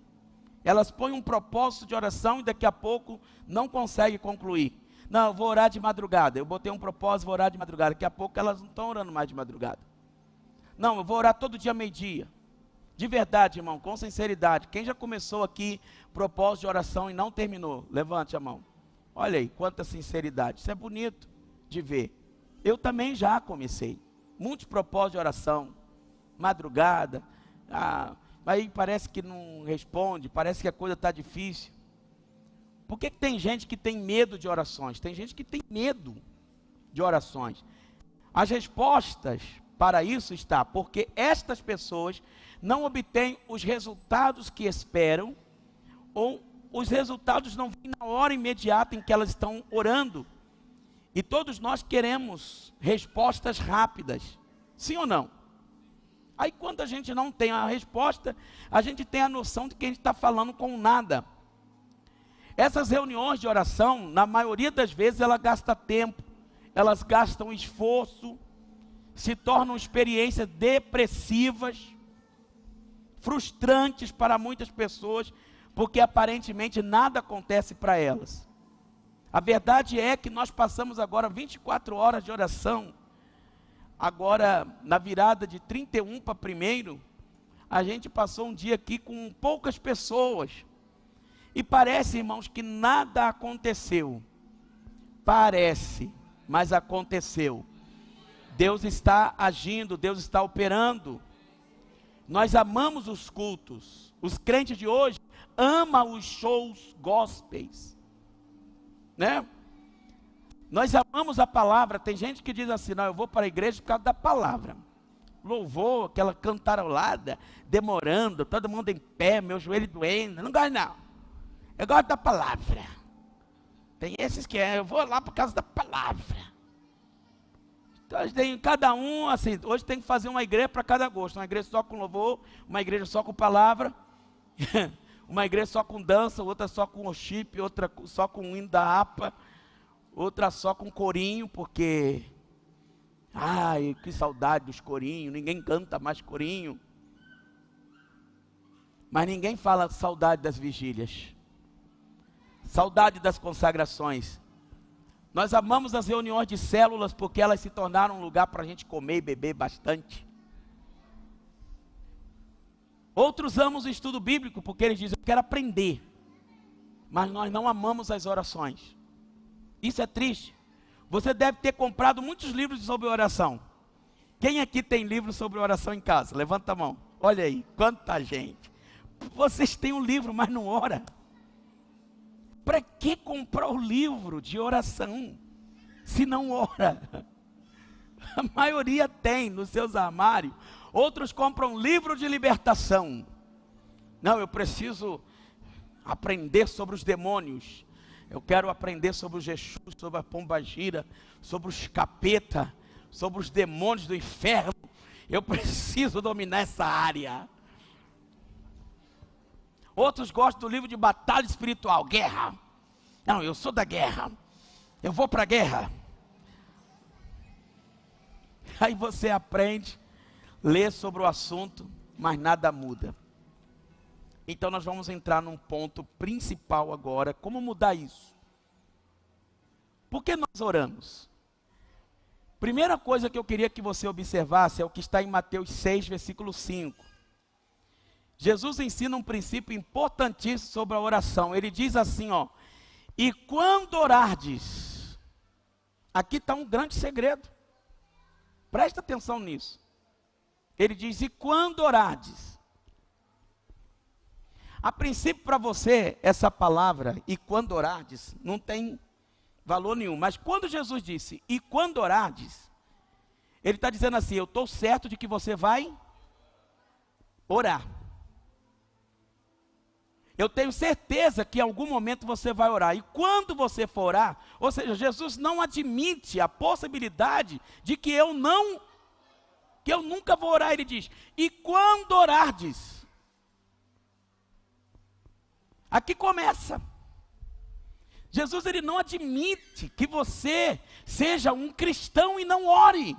Elas põem um propósito de oração e daqui a pouco não conseguem concluir. Não, eu vou orar de madrugada. Eu botei um propósito, vou orar de madrugada. Daqui a pouco elas não estão orando mais de madrugada. Não, eu vou orar todo dia meio-dia. De verdade, irmão, com sinceridade. Quem já começou aqui propósito de oração e não terminou? Levante a mão. Olha aí, quanta sinceridade. Isso é bonito de ver. Eu também já comecei. Muitos propósitos de oração. Madrugada. Aí parece que não responde. Parece que a coisa está difícil. Por que tem gente que tem medo de orações? Tem gente que tem medo de orações. As respostas para isso está porque estas pessoas não obtêm os resultados que esperam, ou os resultados não vêm na hora imediata em que elas estão orando. E todos nós queremos respostas rápidas, sim ou não? Aí quando a gente não tem a resposta, a gente tem a noção de que a gente está falando com nada. Essas reuniões de oração, na maioria das vezes, elas gastam tempo, elas gastam esforço, se tornam experiências depressivas, frustrantes para muitas pessoas, porque aparentemente nada acontece para elas. A verdade é que nós passamos agora 24 horas de oração. Agora, na virada de 31 para 1º, a gente passou um dia aqui com poucas pessoas. E parece, irmãos, que nada aconteceu. Parece, mas aconteceu. Deus está agindo, Deus está operando. Nós amamos os cultos. Os crentes de hoje amam os shows gospels, né? Nós amamos a palavra. Tem gente que diz assim: não, eu vou para a igreja por causa da palavra. Louvor, aquela cantarolada, demorando, todo mundo em pé, meu joelho doendo. Não gosto não. Eu gosto da palavra. Tem esses que eu vou lá por causa da palavra. Então tem cada um assim. Hoje tem que fazer uma igreja para cada gosto. Uma igreja só com louvor, uma igreja só com palavra, uma igreja só com dança, outra só com worship, outra só com o hino da APA, outra só com corinho, porque ai, que saudade dos corinhos. Ninguém canta mais corinho. Mas ninguém fala saudade das vigílias. Saudade das consagrações. Nós amamos as reuniões de células porque elas se tornaram um lugar para a gente comer e beber bastante. Outros amam o estudo bíblico porque eles dizem: eu quero aprender. Mas nós não amamos as orações. Isso é triste. Você deve ter comprado muitos livros sobre oração. Quem aqui tem livro sobre oração em casa? Levanta a mão. Olha aí, quanta gente. Vocês têm um livro, mas não ora. Para que comprar o livro de oração se não ora? A maioria tem nos seus armários. Outros compram livro de libertação. Não, eu preciso aprender sobre os demônios. Eu quero aprender sobre o Jexu, sobre a pombagira, sobre os capeta, sobre os demônios do inferno. Eu preciso dominar essa área. Outros gostam do livro de batalha espiritual, guerra. Não, eu sou da guerra. Eu vou para a guerra. Aí você aprende, lê sobre o assunto, mas nada muda. Então nós vamos entrar num ponto principal agora. Como mudar isso? Por que nós oramos? Primeira coisa que eu queria que você observasse é o que está em Mateus 6, versículo 5. Jesus ensina um princípio importantíssimo sobre a oração. Ele diz assim, ó: e quando orardes, aqui está um grande segredo. Presta atenção nisso. Ele diz: e quando orardes. A princípio para você, essa palavra, e quando orardes, não tem valor nenhum. Mas quando Jesus disse, e quando orardes, ele está dizendo assim: eu estou certo de que você vai orar. Eu tenho certeza que em algum momento você vai orar. E quando você for orar, ou seja, Jesus não admite a possibilidade de que eu nunca vou orar. Ele diz: e quando orardes. Aqui começa. Jesus, ele não admite que você seja um cristão e não ore.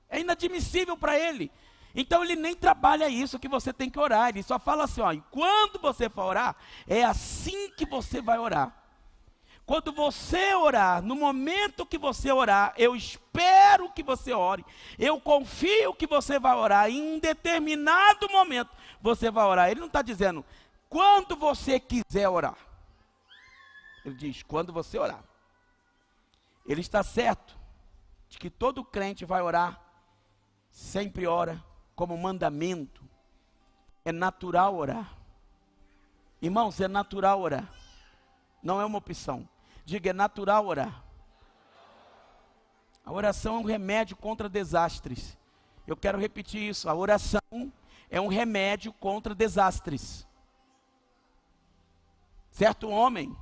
É inadmissível para ele. Então ele nem trabalha isso que você tem que orar. Ele só fala assim, ó, e quando você for orar, é assim que você vai orar. Quando você orar, no momento que você orar, eu espero que você ore. Eu confio que você vai orar. E em determinado momento você vai orar. Ele não está dizendo, quando você quiser orar. Ele diz, quando você orar. Ele está certo de que todo crente vai orar, sempre ora, como mandamento. É natural orar. Irmãos, é natural orar. Não é uma opção. Diga, é natural orar. A oração é um remédio contra desastres. Eu quero repetir isso. A oração é um remédio contra desastres. Certo homem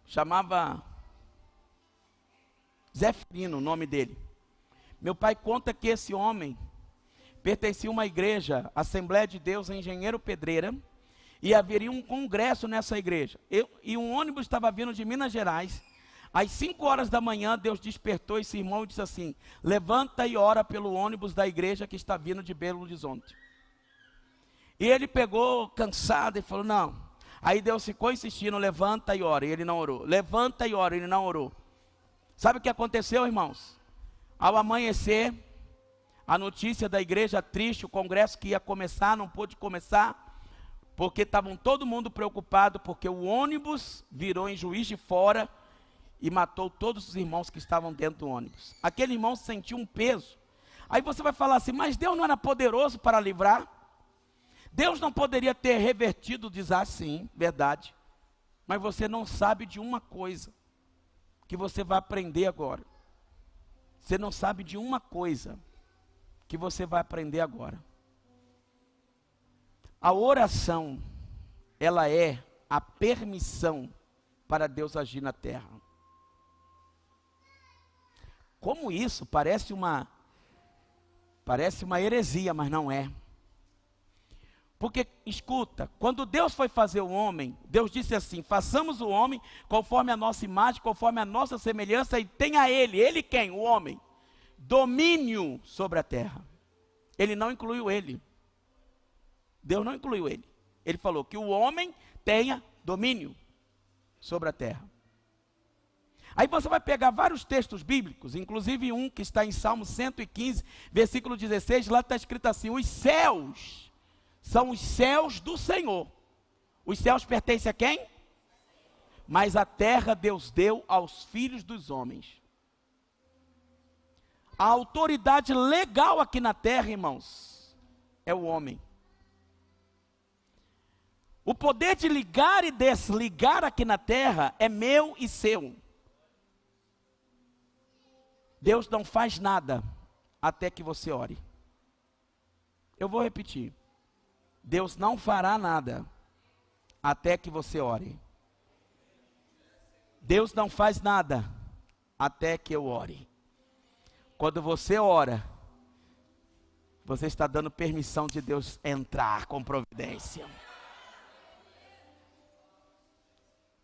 chamava Zeferino, o nome dele. Meu pai conta que esse homem pertencia a uma igreja, Assembleia de Deus, em Engenheiro Pedreira, e haveria um congresso nessa igreja. E um ônibus estava vindo de Minas Gerais. Às 5 horas da manhã, Deus despertou esse irmão e disse assim, levanta e ora pelo ônibus da igreja que está vindo de Belo Horizonte. E ele pegou cansado e falou, não. Aí Deus ficou insistindo, levanta e ora, e ele não orou. Levanta e ora, ele não orou. Sabe o que aconteceu, irmãos? Ao amanhecer, a notícia da igreja triste, o congresso que ia começar, não pôde começar, porque estavam todo mundo preocupado, porque o ônibus virou em Juiz de Fora e matou todos os irmãos que estavam dentro do ônibus. Aquele irmão sentiu um peso. Aí você vai falar assim, mas Deus não era poderoso para livrar? Deus não poderia ter revertido o desastre? Sim, verdade. Mas você não sabe de uma coisa, que você vai aprender agora. Você não sabe de uma coisa, que você vai aprender agora. A oração, ela é a permissão para Deus agir na terra. Como isso? Parece uma heresia, mas não é. Porque, escuta, quando Deus foi fazer o homem, Deus disse assim, façamos o homem conforme a nossa imagem, conforme a nossa semelhança, e tenha ele quem? O homem, domínio sobre a terra. Ele não incluiu ele. Deus não incluiu ele. Ele falou que o homem tenha domínio sobre a terra. Aí você vai pegar vários textos bíblicos, inclusive um que está em Salmo 115, versículo 16, lá está escrito assim, os céus são os céus do Senhor. Os céus pertencem a quem? Mas a terra Deus deu aos filhos dos homens. A autoridade legal aqui na terra, irmãos, é o homem. O poder de ligar e desligar aqui na terra é meu e seu. Deus não faz nada até que você ore. Eu vou repetir. Deus não fará nada até que você ore. Deus não faz nada até que eu ore. Quando você ora, você está dando permissão de Deus entrar com providência.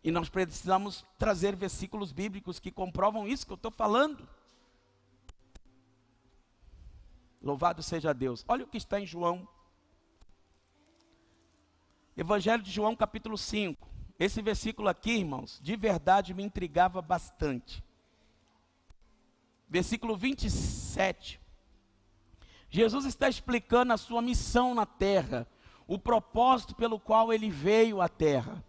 E nós precisamos trazer versículos bíblicos que comprovam isso que eu estou falando. Louvado seja Deus. Olha o que está em João. Evangelho de João, capítulo 5. Esse versículo aqui, irmãos, de verdade me intrigava bastante. Versículo 27. Jesus está explicando a sua missão na terra, o propósito pelo qual ele veio à terra.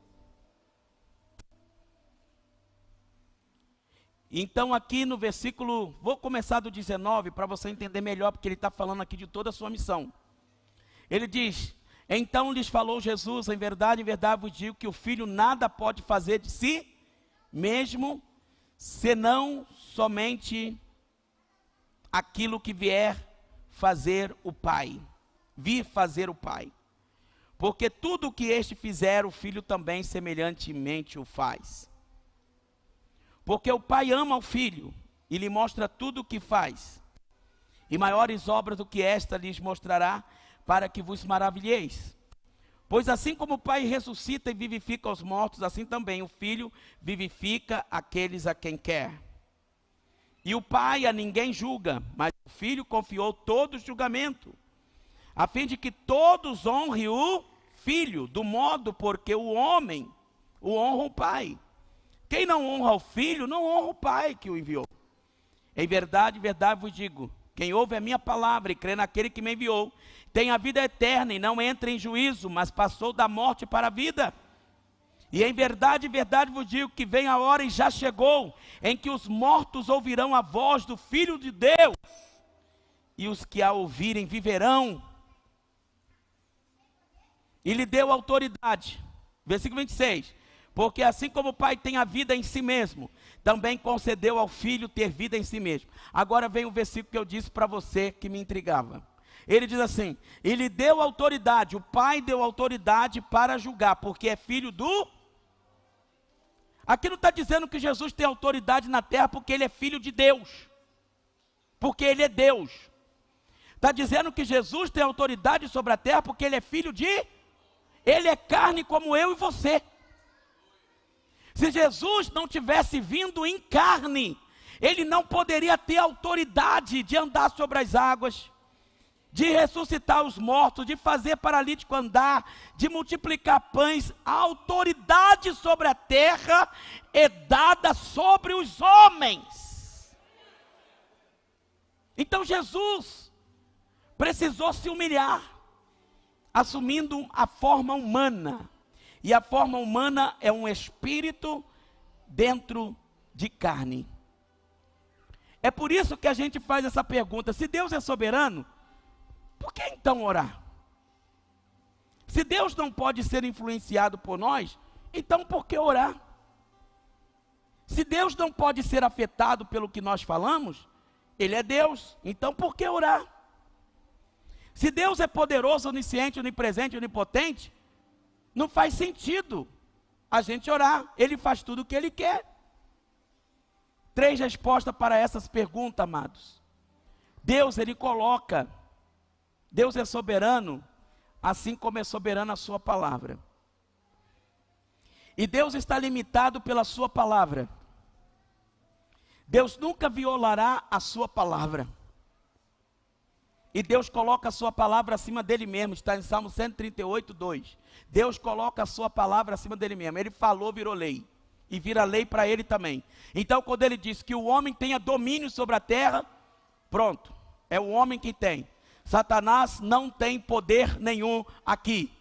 Então aqui no versículo, vou começar do 19 para você entender melhor, porque ele está falando aqui de toda a sua missão. Ele diz, então lhes falou Jesus, em verdade vos digo que o filho nada pode fazer de si mesmo, senão somente aquilo que vier fazer o Pai, vir fazer o Pai. Porque tudo o que este fizer, o filho também semelhantemente o faz. Porque o Pai ama o Filho e lhe mostra tudo o que faz. E maiores obras do que esta lhes mostrará, para que vos maravilheis. Pois assim como o Pai ressuscita e vivifica os mortos, assim também o Filho vivifica aqueles a quem quer. E o Pai a ninguém julga, mas o Filho confiou todo o julgamento, a fim de que todos honrem o Filho, do modo porque o homem o honra o Pai. Quem não honra o Filho, não honra o Pai que o enviou. Em verdade, verdade vos digo, quem ouve a minha palavra e crê naquele que me enviou, tem a vida eterna e não entra em juízo, mas passou da morte para a vida. E em verdade, verdade vos digo que vem a hora e já chegou, em que os mortos ouvirão a voz do Filho de Deus, e os que a ouvirem viverão. E lhe deu autoridade, versículo 26, porque assim como o Pai tem a vida em si mesmo, também concedeu ao Filho ter vida em si mesmo. Agora vem o versículo que eu disse para você que me intrigava. Ele diz assim, ele deu autoridade, o Pai deu autoridade para julgar, porque é filho do... Aqui não está dizendo que Jesus tem autoridade na terra porque ele é filho de Deus, porque ele é Deus. Está dizendo que Jesus tem autoridade sobre a terra porque ele é filho de... Ele é carne como eu e você. Se Jesus não tivesse vindo em carne, ele não poderia ter autoridade de andar sobre as águas, de ressuscitar os mortos, de fazer paralítico andar, de multiplicar pães. A autoridade sobre a terra é dada sobre os homens. Então Jesus precisou se humilhar, assumindo a forma humana. E a forma humana é um espírito dentro de carne. É por isso que a gente faz essa pergunta: se Deus é soberano, por que então orar? Se Deus não pode ser influenciado por nós, então por que orar? Se Deus não pode ser afetado pelo que nós falamos, Ele é Deus, então por que orar? Se Deus é poderoso, onisciente, onipresente, onipotente, não faz sentido a gente orar. Ele faz tudo o que Ele quer. 3 respostas para essas perguntas, amados. Deus, Ele coloca, Deus é soberano, assim como é soberana a sua palavra. E Deus está limitado pela sua palavra. Deus nunca violará a sua palavra. E Deus coloca a sua palavra acima dele mesmo, está em Salmo 138, 2. Deus coloca a sua palavra acima dele mesmo. Ele falou, virou lei. E vira lei para ele também. Então quando ele diz que o homem tenha domínio sobre a terra, pronto, é o homem que tem. Satanás não tem poder nenhum aqui.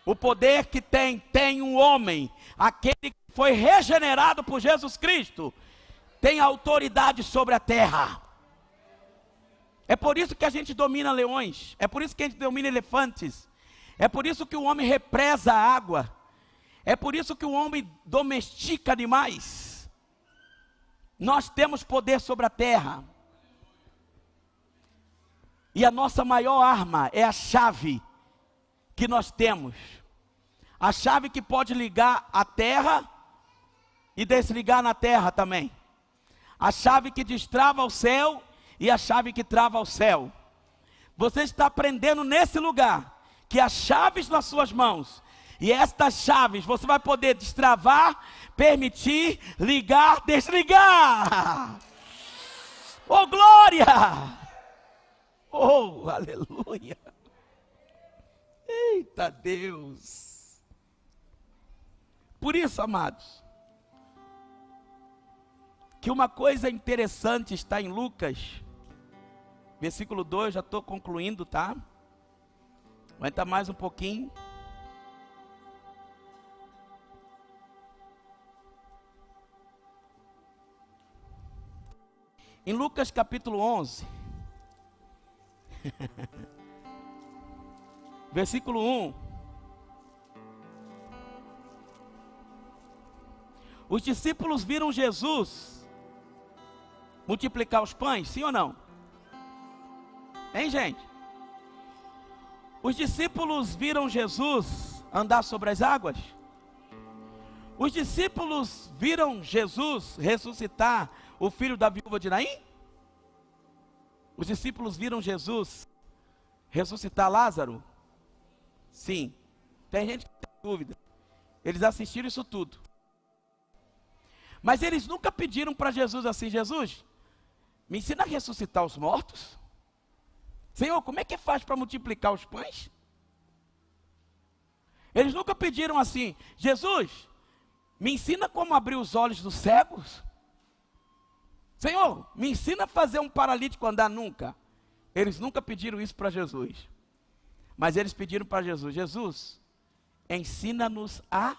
O poder que tem um homem, aquele que foi regenerado por Jesus Cristo, tem autoridade sobre a terra. É por isso que a gente domina leões, é por isso que a gente domina elefantes, é por isso que o homem represa a água, é por isso que o homem domestica animais. Nós temos poder sobre a terra. E a nossa maior arma é a chave que nós temos. A chave que pode ligar a terra e desligar na terra também. A chave que destrava o céu e a chave que trava o céu. Você está aprendendo nesse lugar que há chaves nas suas mãos. E estas chaves você vai poder destravar, permitir, ligar, desligar. Oh glória! Oh aleluia! Eita Deus! Por isso, amados, que uma coisa interessante está em Lucas, versículo 2, já estou concluindo, tá? Aguenta mais um pouquinho. Em Lucas capítulo 11, versículo 1. Os discípulos viram Jesus multiplicar os pães, sim ou não? Hein, gente? Os discípulos viram Jesus andar sobre as águas? Os discípulos viram Jesus ressuscitar o filho da viúva de Naim? Os discípulos viram Jesus ressuscitar Lázaro? Sim. Tem gente que tem dúvida. Eles assistiram isso tudo. Mas eles nunca pediram para Jesus assim: Jesus, me ensina a ressuscitar os mortos. Senhor, como é que faz para multiplicar os pães? Eles nunca pediram assim: Jesus, me ensina como abrir os olhos dos cegos. Senhor, me ensina a fazer um paralítico andar. Nunca. Eles nunca pediram isso para Jesus. Mas eles pediram para Jesus: Jesus, ensina-nos a...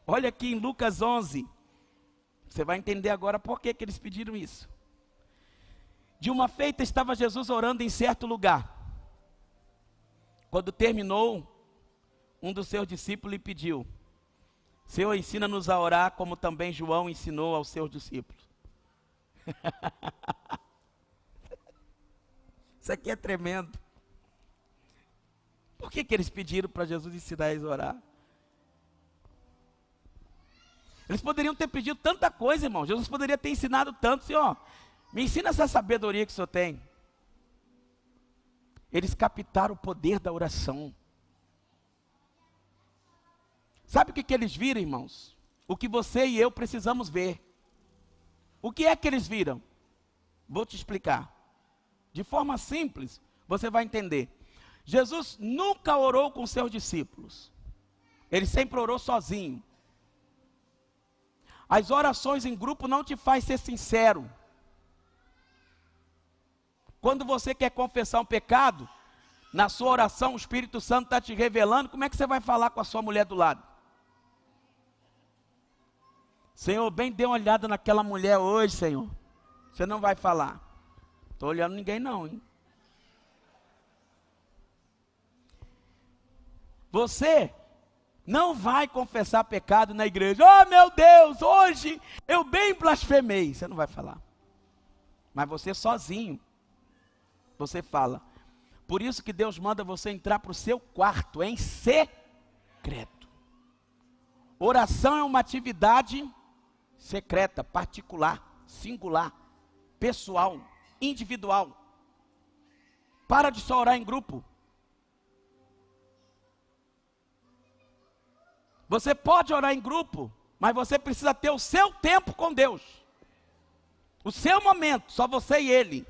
Olha aqui em Lucas 11. Você vai entender agora por que eles pediram isso. De uma feita estava Jesus orando em certo lugar. Quando terminou, um dos seus discípulos lhe pediu: Senhor, ensina-nos a orar como também João ensinou aos seus discípulos. Isso aqui é tremendo. Por que eles pediram para Jesus ensinar eles a orar? Eles poderiam ter pedido tanta coisa, irmão. Jesus poderia ter ensinado tanto. Senhor, me ensina essa sabedoria que o Senhor tem. Eles captaram o poder da oração. Sabe o que eles viram, irmãos? O que você e eu precisamos ver. O que é que eles viram? Vou te explicar. De forma simples, você vai entender. Jesus nunca orou com seus discípulos. Ele sempre orou sozinho. As orações em grupo não te faz ser sincero. Quando você quer confessar um pecado, na sua oração o Espírito Santo está te revelando. Como é que você vai falar com a sua mulher do lado? Senhor, bem dê uma olhada naquela mulher hoje, Senhor. Você não vai falar. Estou olhando ninguém não, hein? Você não vai confessar pecado na igreja. Oh meu Deus, hoje eu bem blasfemei. Você não vai falar. Mas você sozinho, você fala. Por isso que Deus manda você entrar para o seu quarto em secreto. Oração é uma atividade secreta, particular, singular, pessoal, individual. Para de só orar em grupo. Você pode orar em grupo, mas você precisa ter o seu tempo com Deus. O seu momento, só você e Ele.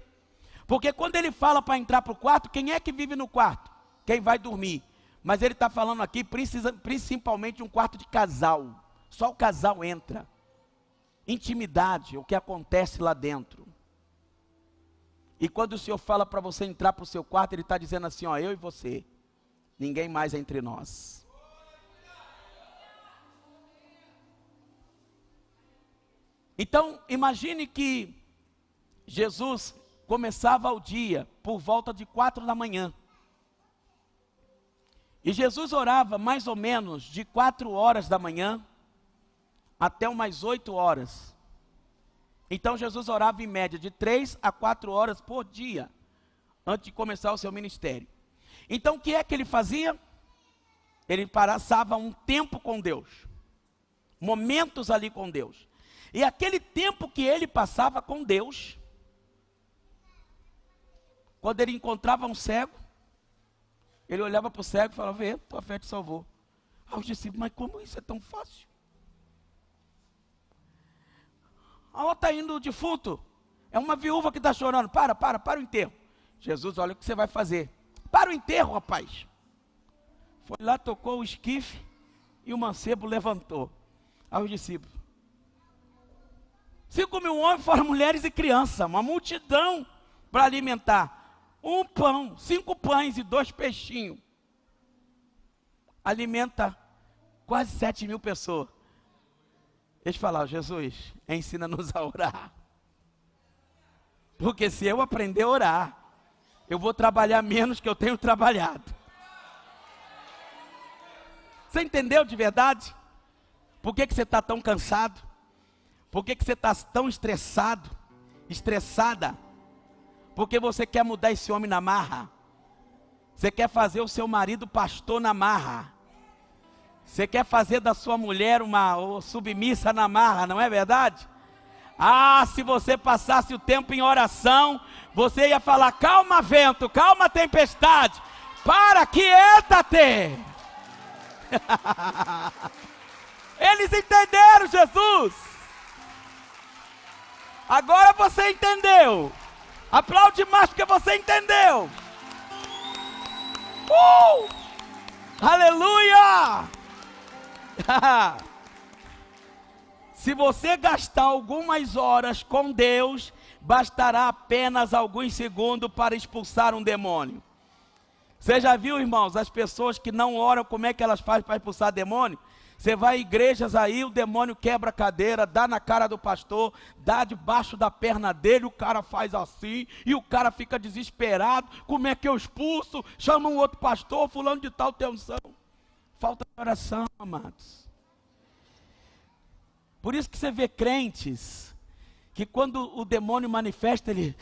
Porque quando Ele fala para entrar para o quarto, quem é que vive no quarto? Quem vai dormir. Mas Ele está falando aqui principalmente um quarto de casal. Só o casal entra. Intimidade, o que acontece lá dentro. E quando o Senhor fala para você entrar para o seu quarto, Ele está dizendo assim, ó, eu e você. Ninguém mais é entre nós. Então, imagine que Jesus começava o dia por volta de 4 da manhã. E Jesus orava mais ou menos de 4 horas da manhã até umas 8 horas. Então Jesus orava em média de 3 a 4 horas por dia, antes de começar o seu ministério. Então o que é que ele fazia? Ele passava um tempo com Deus, momentos ali com Deus. E aquele tempo que ele passava com Deus, quando ele encontrava um cego, ele olhava para o cego e falava, vê, tua fé te salvou. Aí os discípulos, mas como isso é tão fácil? Ah, está indo o defunto, é uma viúva que está chorando, para o enterro. Jesus, olha o que você vai fazer. Para o enterro, rapaz. Foi lá, tocou o esquife e o mancebo levantou. Aí os discípulos, 5.000 homens, fora mulheres e crianças, uma multidão para alimentar. 1 pão, 5 pães e 2 peixinhos. Alimenta quase 7.000 pessoas. Eles falaram, Jesus, ensina-nos a orar. Porque se eu aprender a orar, eu vou trabalhar menos que eu tenho trabalhado. Você entendeu de verdade? Por que você está tão cansado? Por que você está tão estressado? Estressada? Porque você quer mudar esse homem na marra. Você quer fazer o seu marido pastor na marra. Você quer fazer da sua mulher uma submissa na marra, não é verdade? Ah, se você passasse o tempo em oração, você ia falar: calma vento, calma tempestade, para, quieta-te. Eles entenderam Jesus. Agora você entendeu. Aplaude mais porque você entendeu. Aleluia! Se você gastar algumas horas com Deus, bastará apenas alguns segundos para expulsar um demônio. Você já viu, irmãos, as pessoas que não oram, como é que elas fazem para expulsar demônio? Você vai em igrejas aí, o demônio quebra a cadeira, dá na cara do pastor, dá debaixo da perna dele, o cara faz assim, e o cara fica desesperado. Como é que eu expulso? Chama um outro pastor, fulano de tal tem unção. Falta de oração, amados. Por isso que você vê crentes, que quando o demônio manifesta, ele...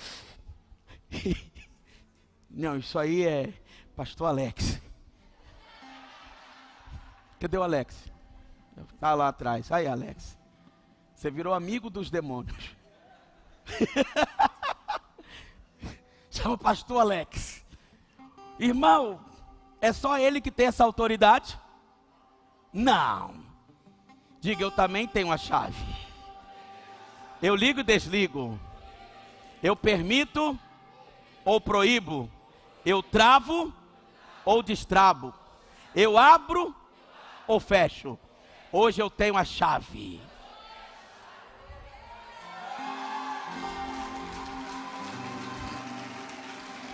Não, isso aí é pastor Alex. Cadê o Alex? Está lá atrás. Aí, Alex, você virou amigo dos demônios. Chama o pastor Alex. Irmão, é só ele que tem essa autoridade? Não. Diga: eu também tenho a chave. Eu ligo e desligo. Eu permito ou proíbo. Eu travo ou destravo. Eu abro ou fecho. Hoje eu tenho a chave.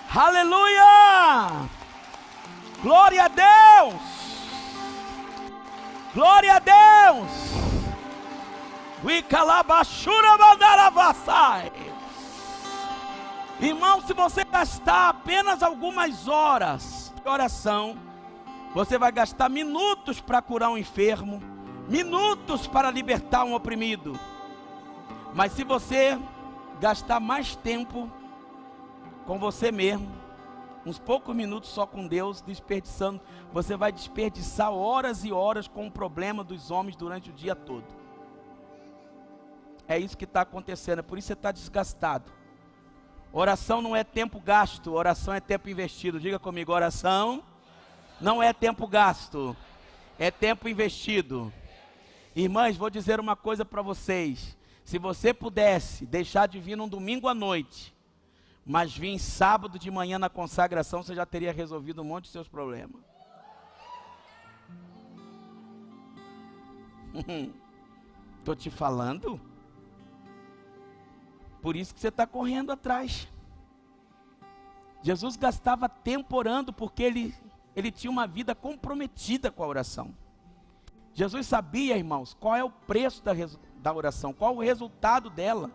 Aleluia! Glória a Deus! Glória a Deus! Irmão, se você gastar apenas algumas horas de oração, você vai gastar minutos para curar um enfermo, minutos para libertar um oprimido. Mas se você gastar mais tempo com você mesmo, uns poucos minutos só com Deus, desperdiçando, você vai desperdiçar horas e horas com o problema dos homens durante o dia todo. É isso que está acontecendo, é por isso você está desgastado. Oração não é tempo gasto, oração é tempo investido. Diga comigo: oração não é tempo gasto, é tempo investido. Irmãs, vou dizer uma coisa para vocês. Se você pudesse deixar de vir num domingo à noite, mas vir sábado de manhã na consagração, você já teria resolvido um monte de seus problemas. Estou te falando. Por isso que você está correndo atrás. Jesus gastava tempo orando porque ele tinha uma vida comprometida com a oração. Jesus sabia, irmãos, qual é o preço da oração, qual o resultado dela.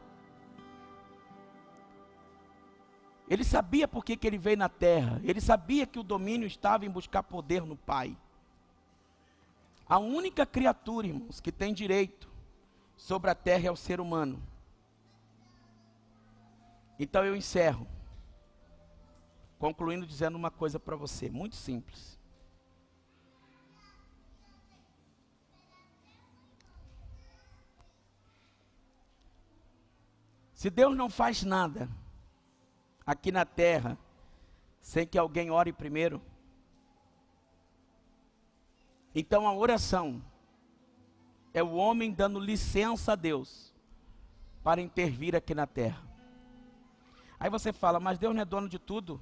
Ele sabia por que ele veio na terra. Ele sabia que o domínio estava em buscar poder no Pai. A única criatura, irmãos, que tem direito sobre a terra é o ser humano. Então eu encerro, concluindo dizendo uma coisa para você, muito simples. Se Deus não faz nada aqui na terra sem que alguém ore primeiro, então a oração é o homem dando licença a Deus para intervir aqui na terra. Aí você fala: mas Deus não é dono de tudo?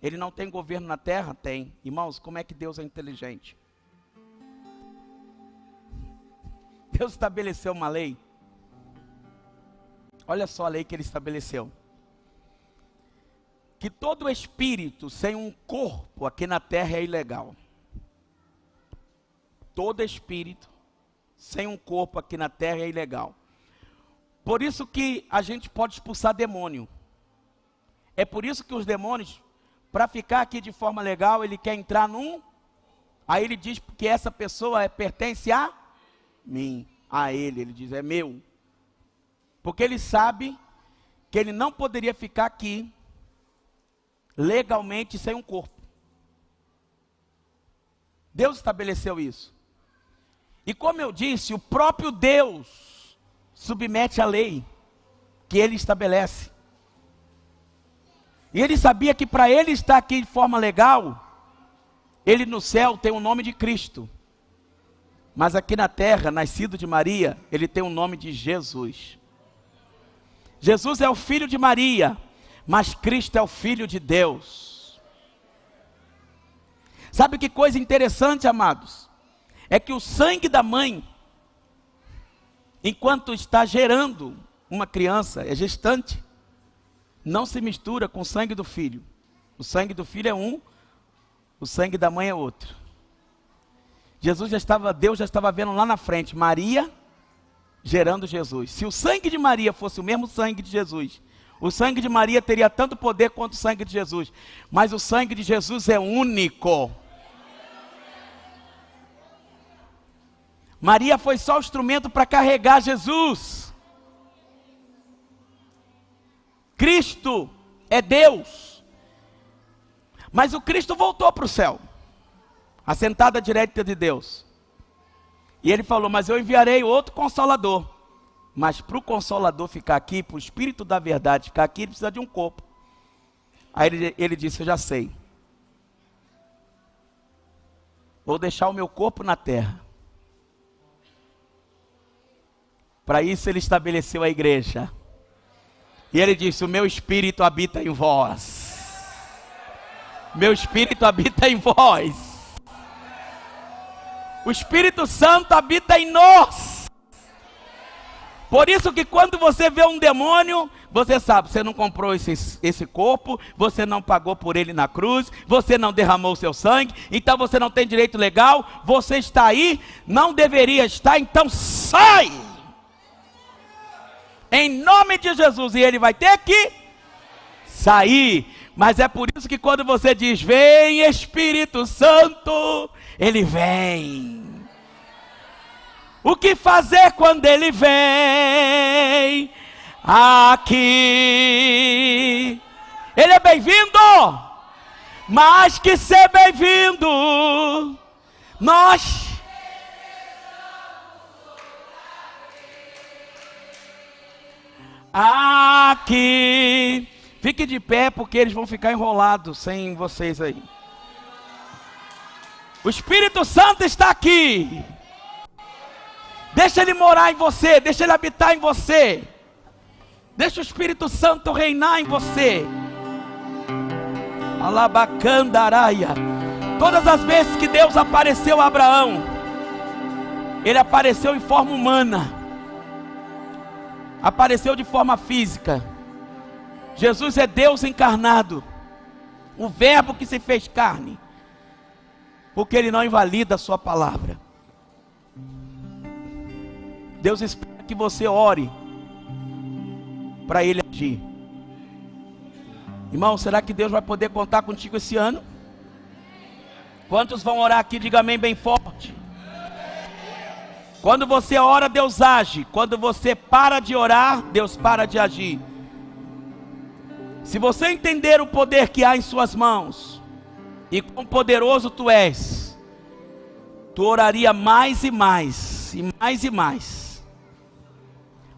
Ele não tem governo na terra? Tem. Irmãos, como é que Deus é inteligente? Deus estabeleceu uma lei. Olha só a lei que ele estabeleceu. Que todo espírito sem um corpo aqui na terra é ilegal. Todo espírito sem um corpo aqui na terra é ilegal. Por isso que a gente pode expulsar demônio. É por isso que os demônios, para ficar aqui de forma legal, ele quer entrar num... Aí ele diz que essa pessoa pertence a mim. A ele diz: é meu. Porque ele sabe que ele não poderia ficar aqui legalmente sem um corpo. Deus estabeleceu isso. E como eu disse, o próprio Deus submete a lei. que ele estabelece. E ele sabia que para ele estar aqui de forma legal, ele no céu tem o nome de Cristo. Mas aqui na terra, nascido de Maria, ele tem o nome de Jesus. Jesus é o filho de Maria, mas Cristo é o filho de Deus. Sabe que coisa interessante, amados? É que o sangue da mãe, enquanto está gerando uma criança, é gestante, não se mistura com o sangue do filho. O sangue do filho é um, o sangue da mãe é outro. Deus já estava vendo lá na frente, Maria gerando Jesus. Se o sangue de Maria fosse o mesmo sangue de Jesus, o sangue de Maria teria tanto poder quanto o sangue de Jesus. Mas o sangue de Jesus é único. Maria foi só o instrumento para carregar Jesus. Cristo é Deus. Mas o Cristo voltou para o céu, assentado à direita de Deus. E ele falou, mas eu enviarei outro Consolador. Mas para o Consolador ficar aqui, para o Espírito da verdade ficar aqui, ele precisa de um corpo. Aí ele disse, eu já sei. Vou deixar o meu corpo na terra. Para isso ele estabeleceu a igreja. E ele disse, o meu Espírito habita em vós. Meu Espírito habita em vós. O Espírito Santo habita em nós. Por isso que quando você vê um demônio, você sabe, você não comprou esse corpo, você não pagou por ele na cruz, você não derramou seu sangue, então você não tem direito legal, você está aí, não deveria estar, então sai! Em nome de Jesus, e ele vai ter que sair. Mas é por isso que quando você diz, vem Espírito Santo, ele vem. O que fazer quando ele vem aqui? Ele é bem-vindo, mais que ser bem-vindo, nós aqui. Fique de pé, porque eles vão ficar enrolados sem vocês aí. O Espírito Santo está aqui. Deixa ele morar em você, deixa ele habitar em você. Deixa o Espírito Santo reinar em você. Alabacandaraia. Todas as vezes que Deus apareceu a Abraão, ele apareceu em forma humana. Apareceu de forma física. Jesus é Deus encarnado, o verbo que se fez carne, porque ele não invalida a sua palavra. Deus espera que você ore para ele agir. Irmão, será que Deus vai poder contar contigo esse ano? Quantos vão orar aqui? Diga amém bem forte. Quando você ora, Deus age. Quando você para de orar, Deus para de agir. Se você entender o poder que há em suas mãos, e quão poderoso tu és, tu oraria mais e mais, e mais e mais.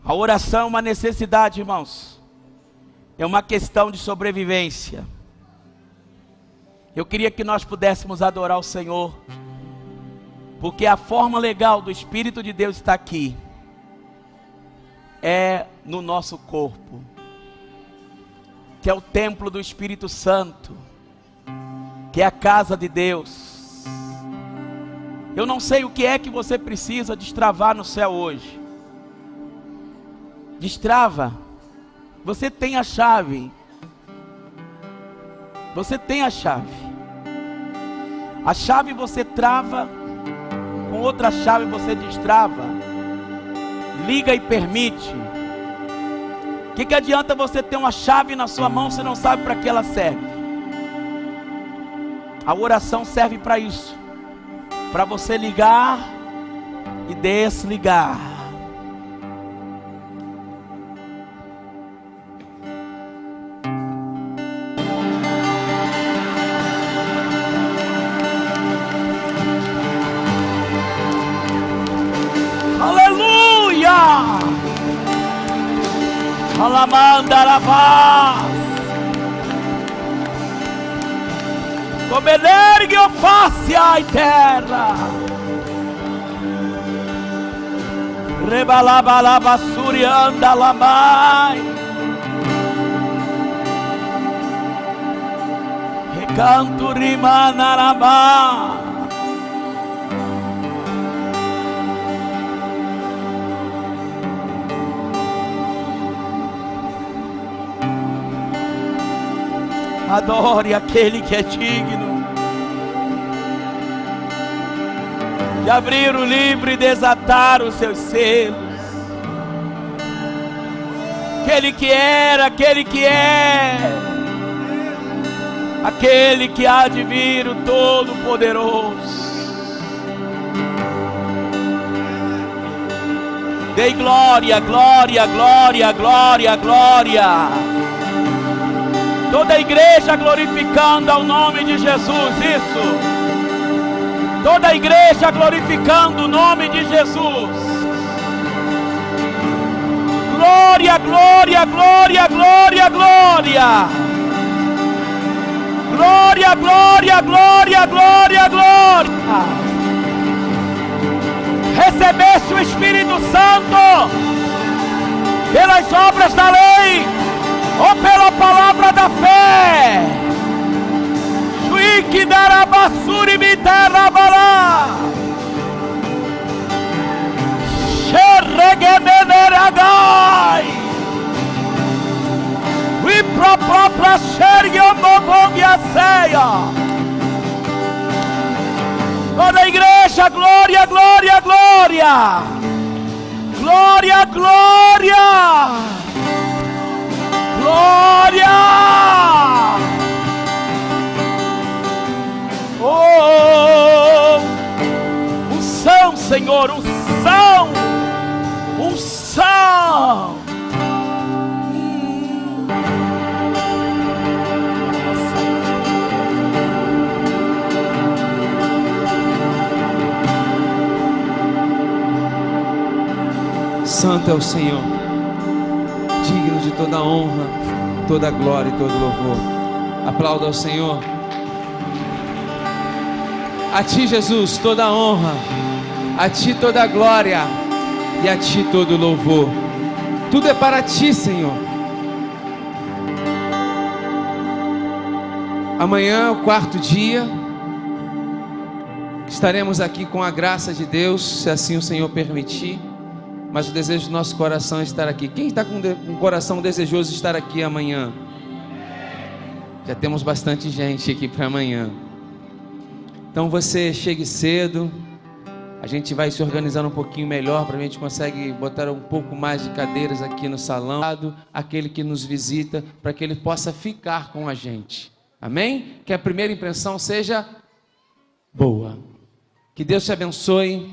A oração é uma necessidade, irmãos. É uma questão de sobrevivência. Eu queria que nós pudéssemos adorar o Senhor, porque a forma legal do Espírito de Deus estar aqui é no nosso corpo, que é o templo do Espírito Santo, que é a casa de Deus. Eu não sei o que é que você precisa destravar no céu hoje. Destrava. Você tem a chave. Você tem a chave. A chave você trava, com outra chave você destrava. Liga e permite. O que adianta você ter uma chave na sua mão se não sabe para que ela serve? A oração serve para isso, para você ligar e desligar. Aleluia! Alamandarabás. Como ergue a face à terra. Rebalabalabasurianda lamai. Recanto rimanarabá. Adore aquele que é digno de abrir o livro e desatar os seus selos. Aquele que era, aquele que é, aquele que há de vir, o Todo-Poderoso. Dei glória, glória, glória, glória, glória. Toda a igreja glorificando ao nome de Jesus, isso. Toda a igreja glorificando o nome de Jesus. Glória, glória, glória, glória, glória. Glória, glória, glória, glória, glória. Recebeste o Espírito Santo pelas obras da lei ou pela palavra da fé? Juíque darabassuri mitarabalá. Xerregemeneragai. Wiprapropra xergueomovogiaceia. Toda a igreja, glória, glória, glória. Glória, glória. Glória! Oh! Unção, Senhor, unção! Unção! Santo é o Senhor, digno de toda honra, toda glória e todo louvor. Aplauda ao Senhor. A Ti, Jesus, toda honra, a Ti toda glória e a Ti todo louvor. Tudo é para Ti, Senhor. Amanhã é o 4º dia. Estaremos aqui com a graça de Deus, se assim o Senhor permitir. Mas o desejo do nosso coração é estar aqui. Quem está com um coração desejoso de estar aqui amanhã? Já temos bastante gente aqui para amanhã. Então você chegue cedo. A gente vai se organizando um pouquinho melhor para a gente conseguir botar um pouco mais de cadeiras aqui no salão. Aquele que nos visita, para que ele possa ficar com a gente. Amém? Que a primeira impressão seja boa. Que Deus te abençoe.